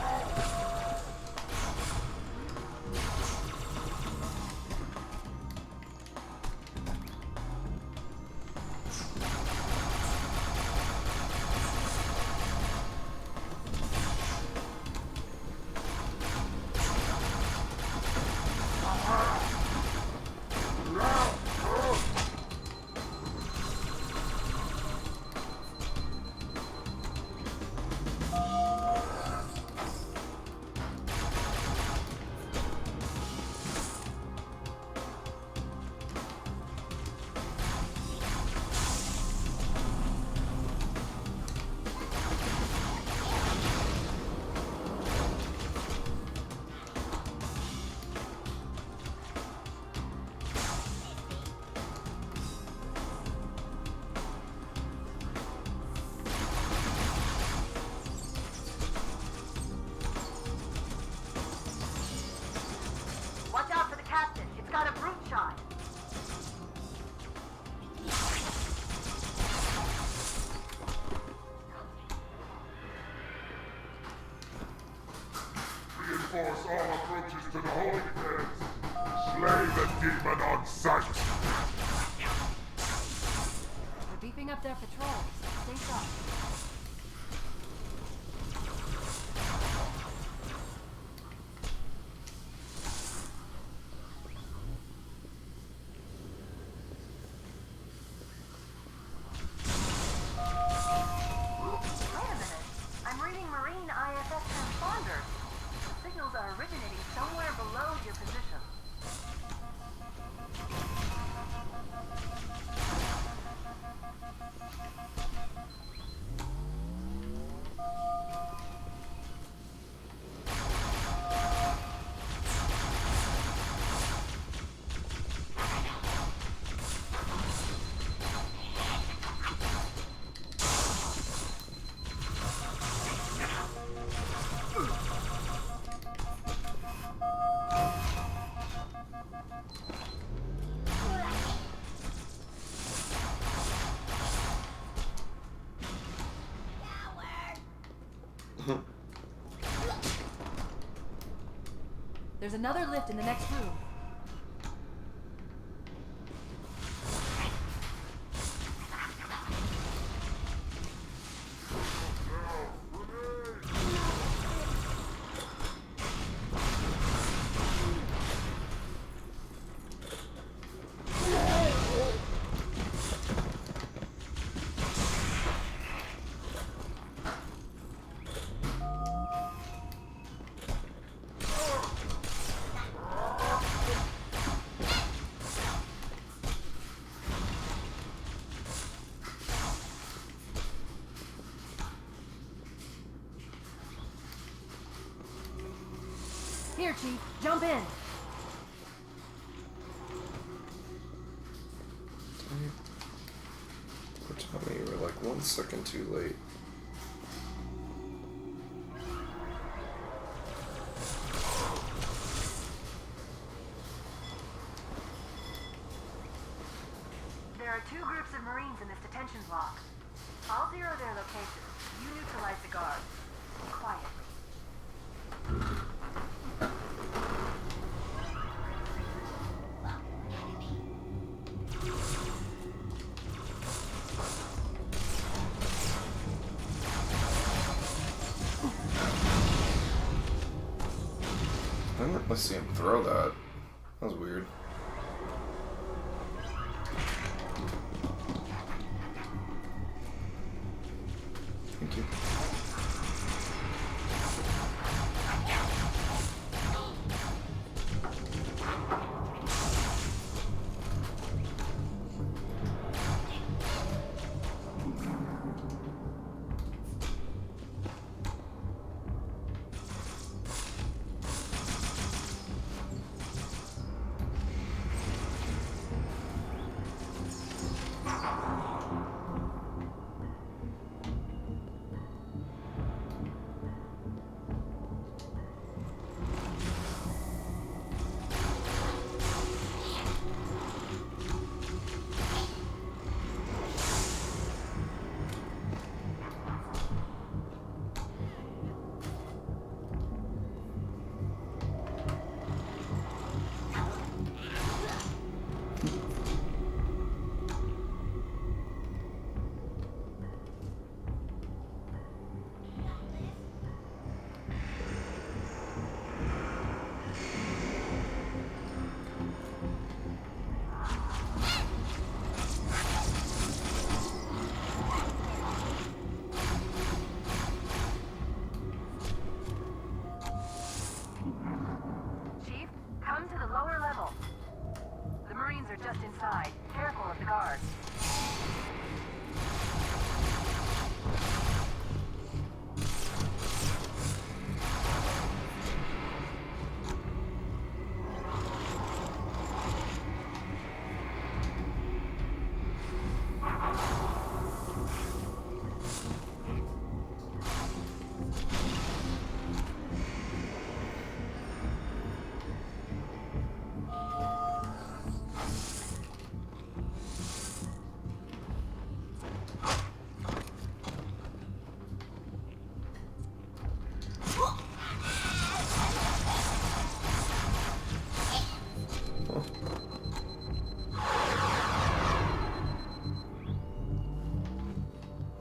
Watch out for the captain. It's got a brute shot. Reinforce all approaches to the holy place. Slay the demon on sight. They're beefing up their patrols. Stay sharp. Wait a minute. I'm reading Marine IFF transponders. The signals are originating somewhere below your position. There's another lift in the next room. Here, Chief. Jump in. Poor Tommy, you were like 1 second too late. There are 2 groups of Marines in this detention block. I'll zero their locations. You neutralize the guards. Quietly. I didn't really see him throw that. That was weird. Thank you. Chief, come to the lower level. The Marines are just inside. Careful of the guards.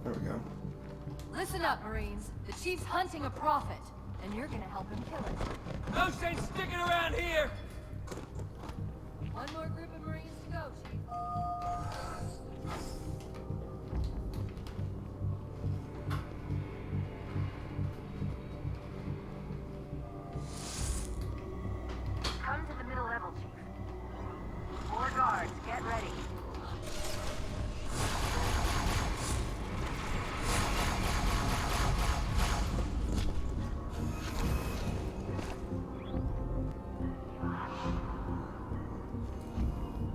There we go. Listen up, Marines. The Chief's hunting a prophet, and you're gonna help him kill it. No sense sticking around here! One more group of Marines to go, Chief. Come to the middle level, Chief. 4 guards, get ready.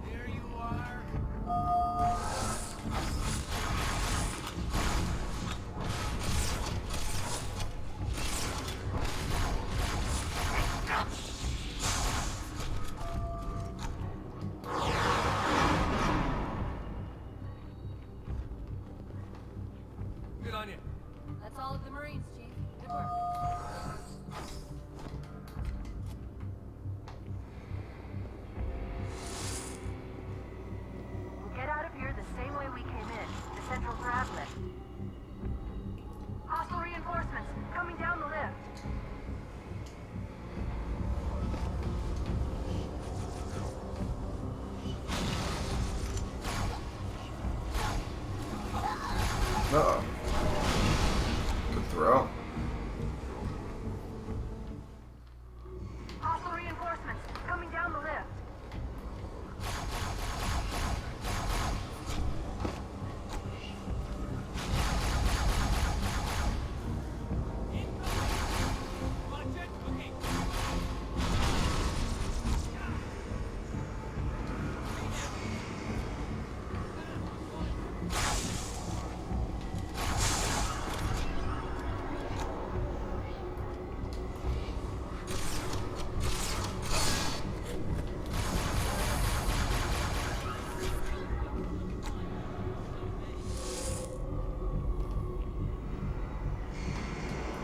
There you are. Good on you. That's all of the Marines, Chief. Good work. We'll get out of here the same way we came in, the central grab lift. Hostile reinforcements coming down the lift. Uh-oh. Good throw. Hostile reinforcements coming down the lift.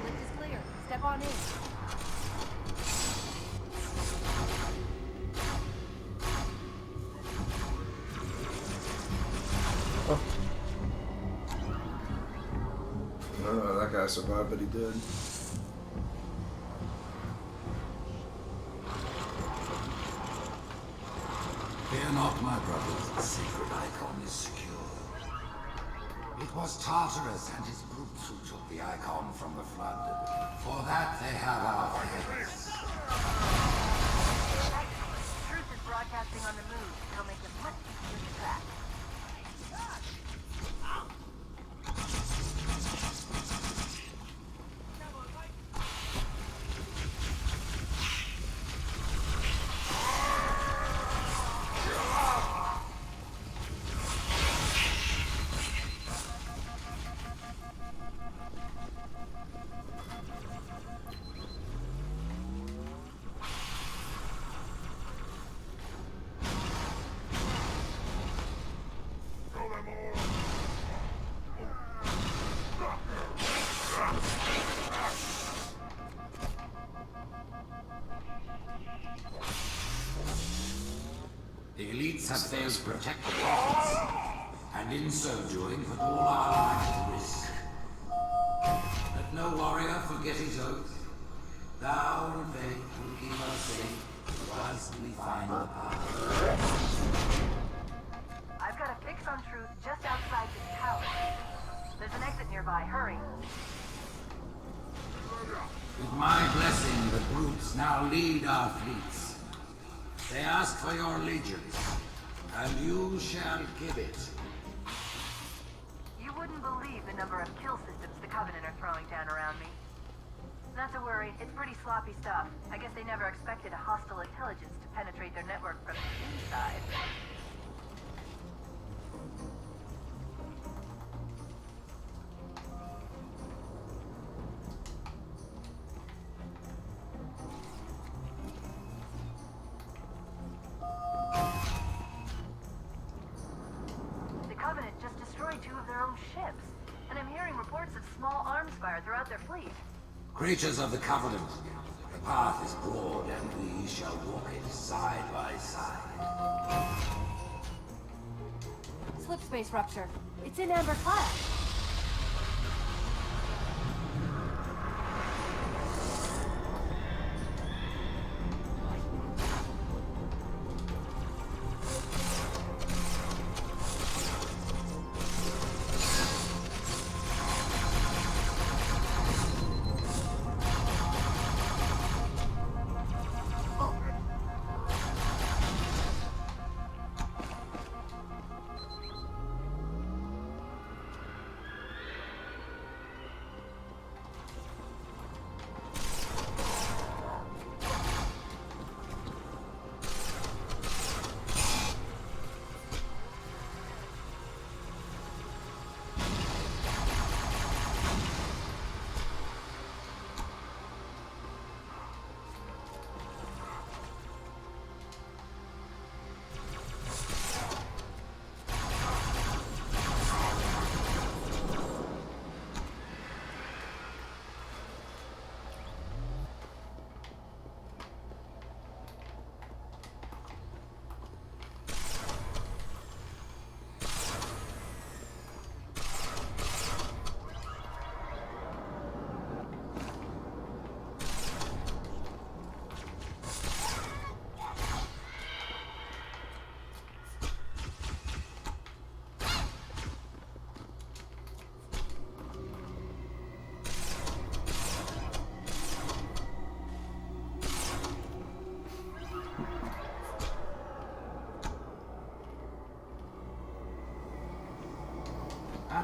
Lift is clear. Step on in. I don't know how that guy survived, but he did. Fear not, my brothers, the sacred icon is secure. It was Tartarus and his brutes who took the icon from the flood. For that they have our thanks. Truth is broadcasting on the move. It'll make it much easier to track. The elites have failed to protect the prophets, and in so doing put all our lives at risk. Let no warrior forget his oath. Thou and faith will keep us safe whilst we find the path. I've got a fix on Truth just outside this tower. There's an exit nearby. Hurry. With my blessing, the brutes now lead our fleets. They ask for your allegiance, and you shall give it. You wouldn't believe the number of kill systems the Covenant are throwing down around me. Not to worry, it's pretty sloppy stuff. I guess they never expected a hostile intelligence to penetrate their network from the inside. The Covenant just destroyed 2 of their own ships, and I'm hearing reports of small arms fire throughout their fleet. Creatures of the Covenant, the path is broad, and we shall walk it side by side. Slip space rupture. It's in amber flash.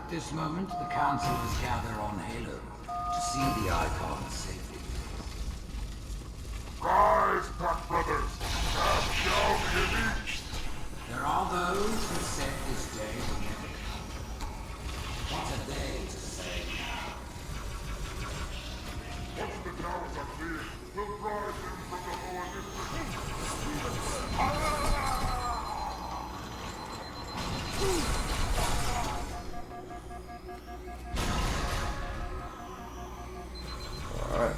At this moment, the councilors gather on Halo to see the icon safely. Rise, Pack Brothers! Cast down the elite! There are those who said this day will never come. What are they to say now? Once the towers are cleared, we'll drive them from the lower districts. Alright.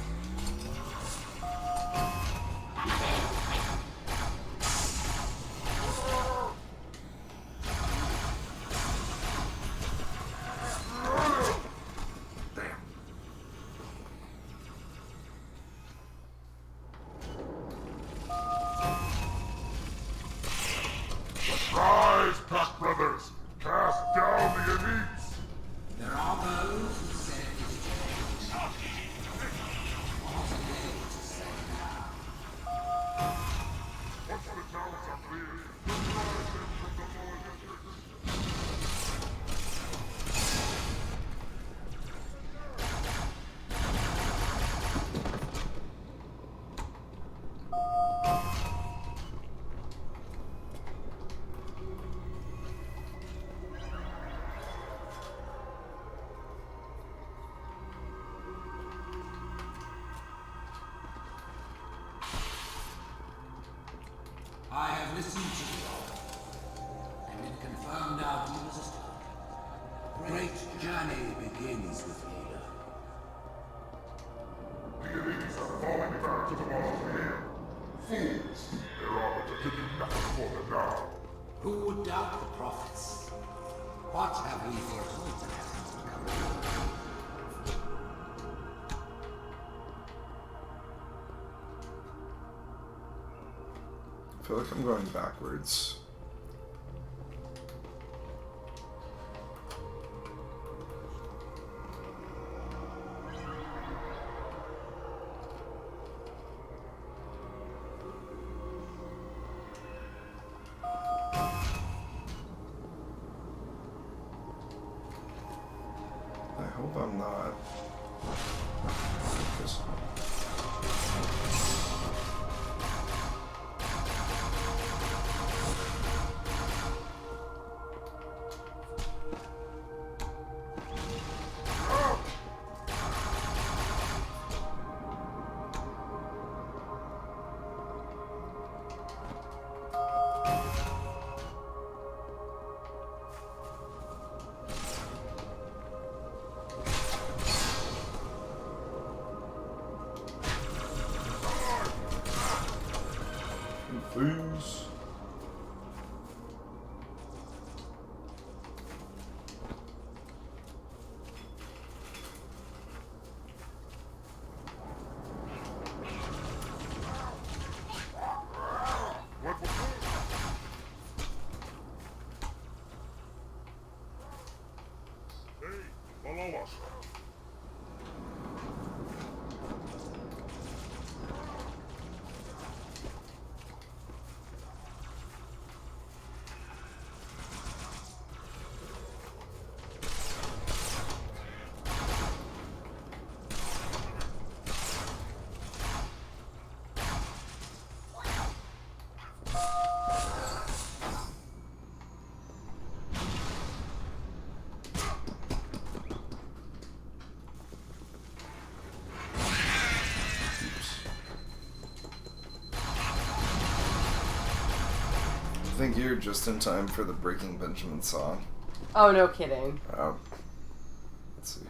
Rise, Pack Brothers! Cast down the elites! There are those who said this day will not come. What are they to say now? Once the towers are cleared, we'll drive them from the lower districts. I have listened to the order, and it confirmed our deal as a great journey begins with Hela. The elites are falling back to the mausoleum. Fools! There are but a hidden method for them now. Who would doubt the prophets? What have we foretold to them? I feel like I'm going backwards. I hope I'm not. Just... Please. What was Hey, follow us. I think you're just in time for the Breaking Benjamin song. Oh, no kidding. Let's see.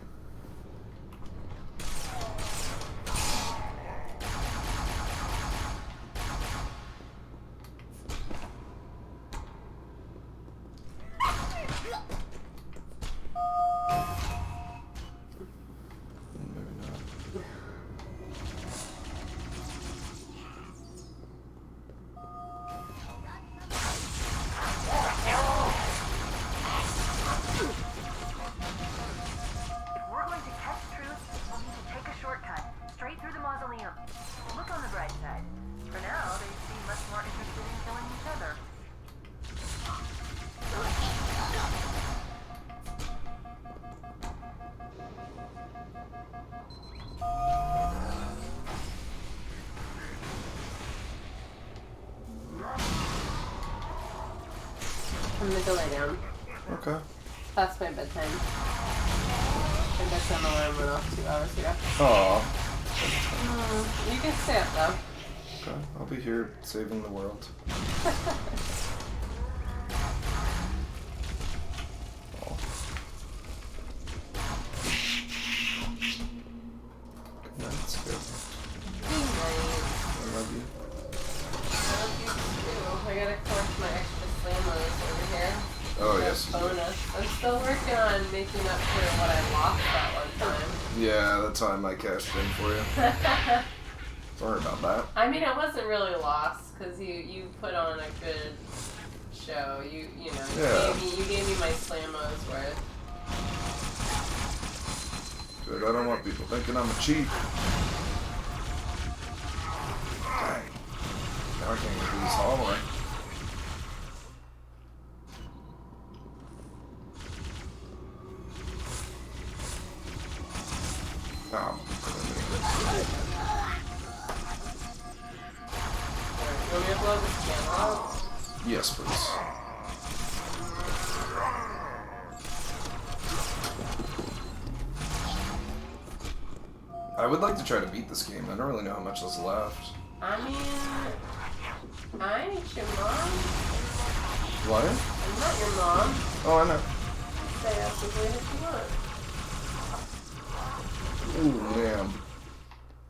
gonna go lay down. Okay. That's my bedtime. My bedtime alarm went off 2 hours ago. Aw. You can stay up though. Okay, I'll be here saving the world. Oh. Good night, Skip. Good night. I love you. I love you too. I gotta collect my extra slamos over here. Oh, That's yes, you do. bonus. I'm still working on making up for what I lost that one time. Yeah, the time I cashed in for you. Sorry about that. I mean, it wasn't really lost because you put on a good show. You know Yeah. you gave me my slamos worth. Good, I don't want people thinking I'm a cheat. Dang. Now I can't get through this hallway. Oh. You want me to blow this camera out? Yes, please. I would like to try to beat this game. I don't really know how much is left. I mean, I ain't your mom. What? I'm not your mom. Oh, I know. Stay up as late as you want. Ooh, man.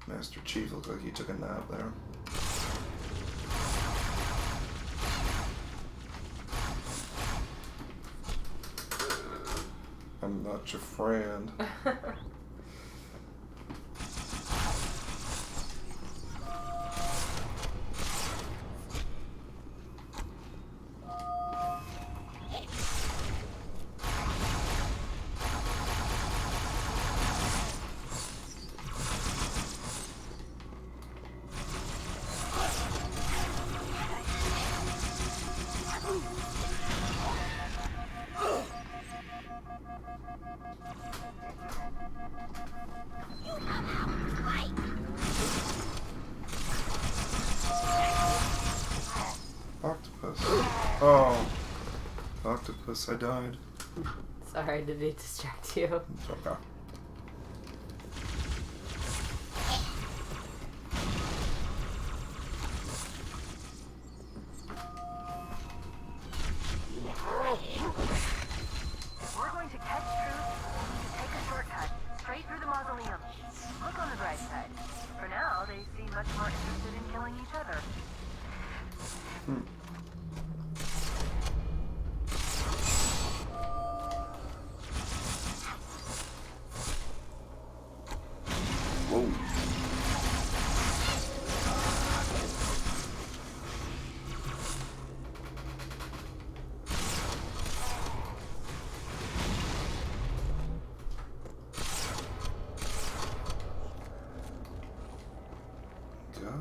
Master Chief looked like he took a nap there. I'm not your friend. Octopus. Oh. Octopus, I died. Sorry, did it distract you? It's okay. If we're going to catch Truth, take a shortcut straight through the mausoleum. Look on the bright side. For now, they seem much more interested in killing each other. Whoa. God.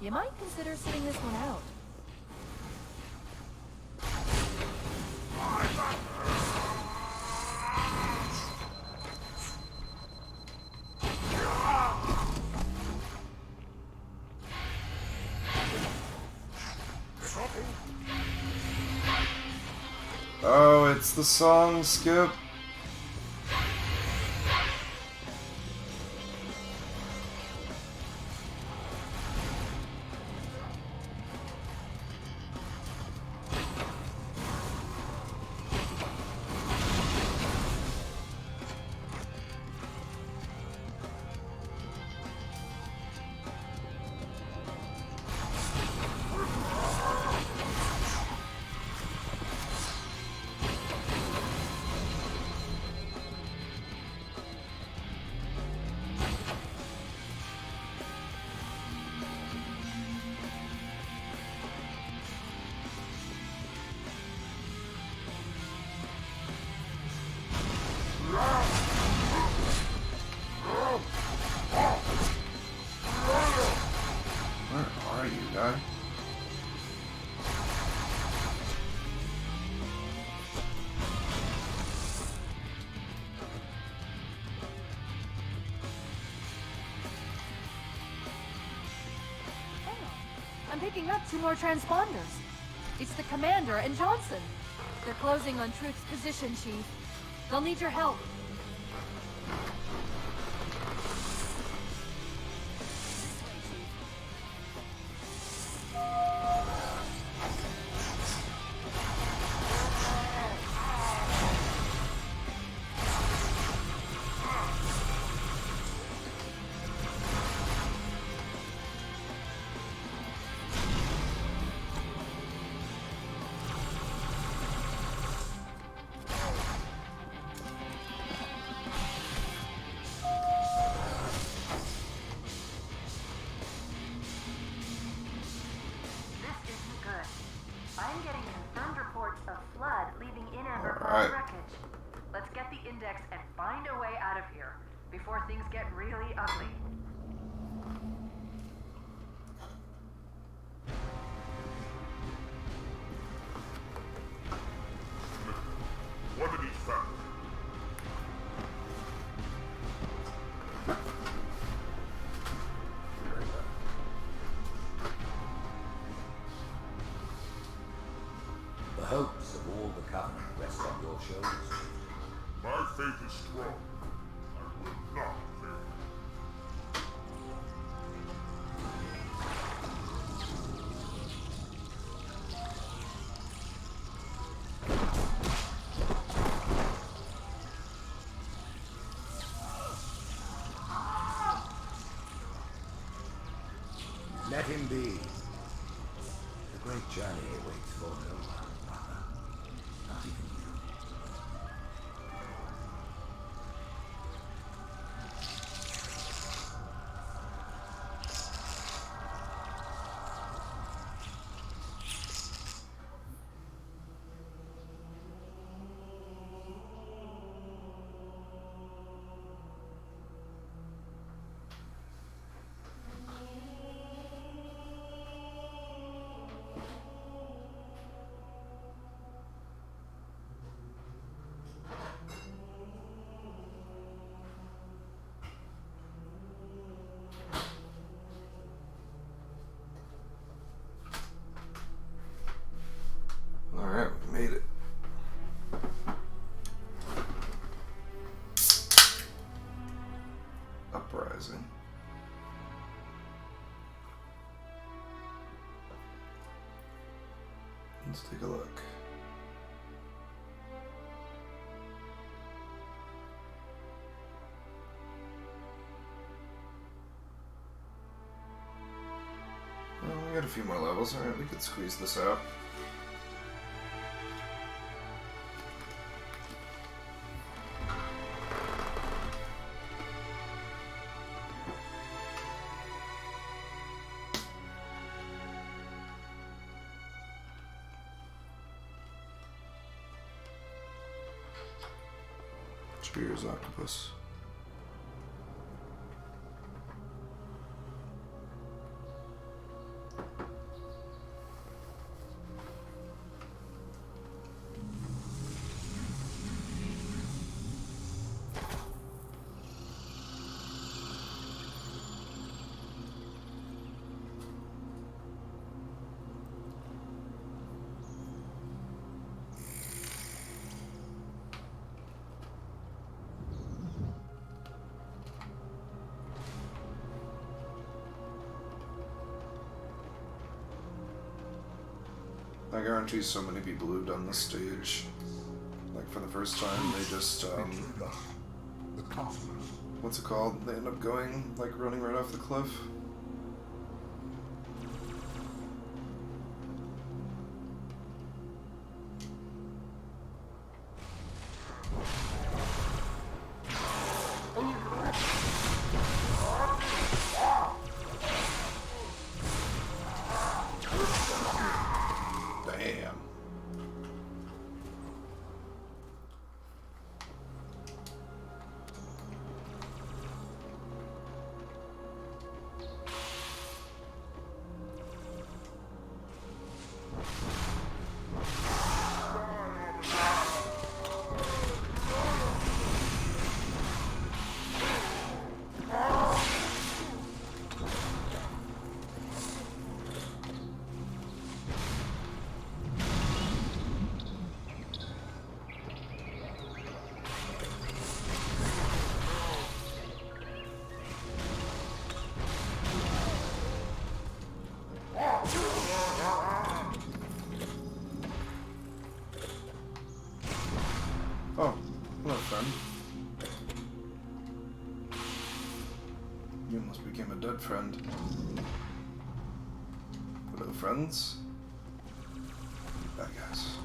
You might consider sitting this one out. Oh, it's the song, Skip. I'm picking up 2 more transponders. It's the Commander and Johnson. They're closing on Truth's position, Chief. They'll need your help. I'm getting confirmed reports of flood leaving Inamber Alright. wreckage. Let's get the index and find a way out of here before things get really ugly. One of each family. The hopes of all the Covenant rest on your shoulders. My faith is strong. I will not fail. Let him be. The great journey waits for no one, brother. Not even you. Alright, we made it. Uprising. Let's take a look. Well, we got a few more levels. Alright, we could squeeze this out. Cheers, octopus. I guarantee so many people who've done this stage, like for the first time, they just, The cosmos. what's it called? They end up going, like, running right off the cliff. Damn. Oh, hello, friend. You almost became a dead friend. Hello, friends. Bad guys.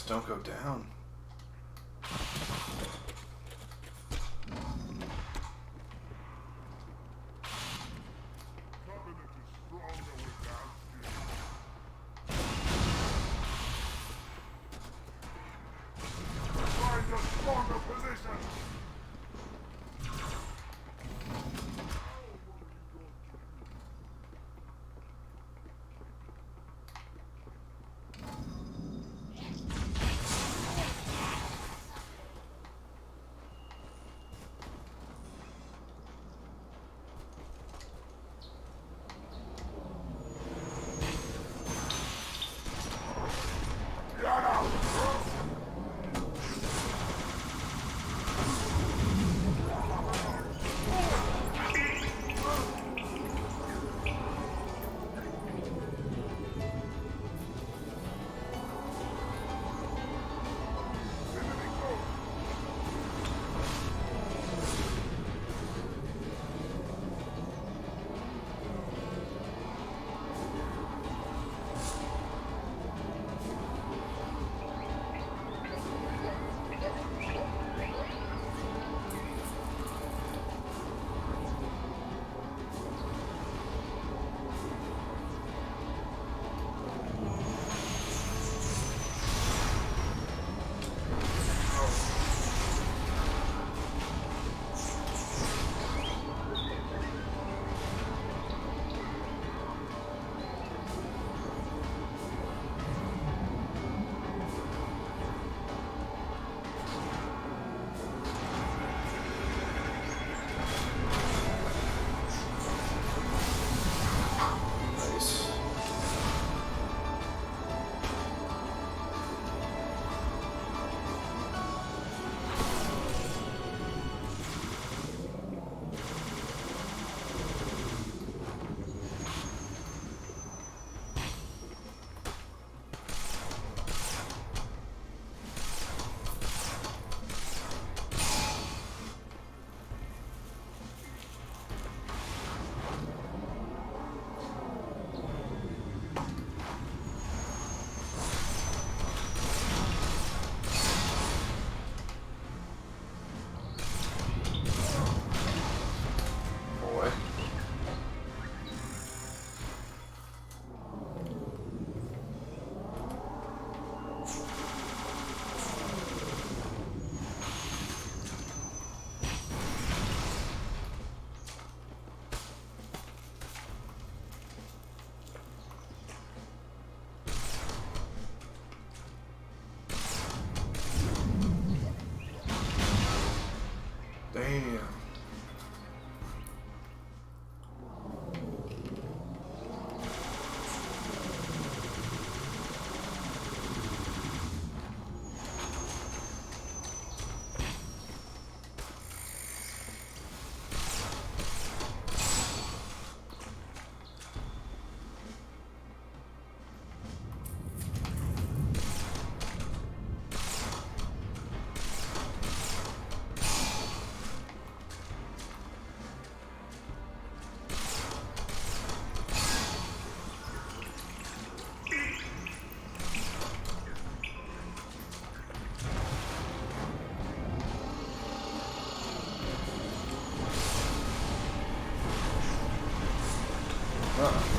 Don't go down. Find a stronger position. Damn. Uh-uh.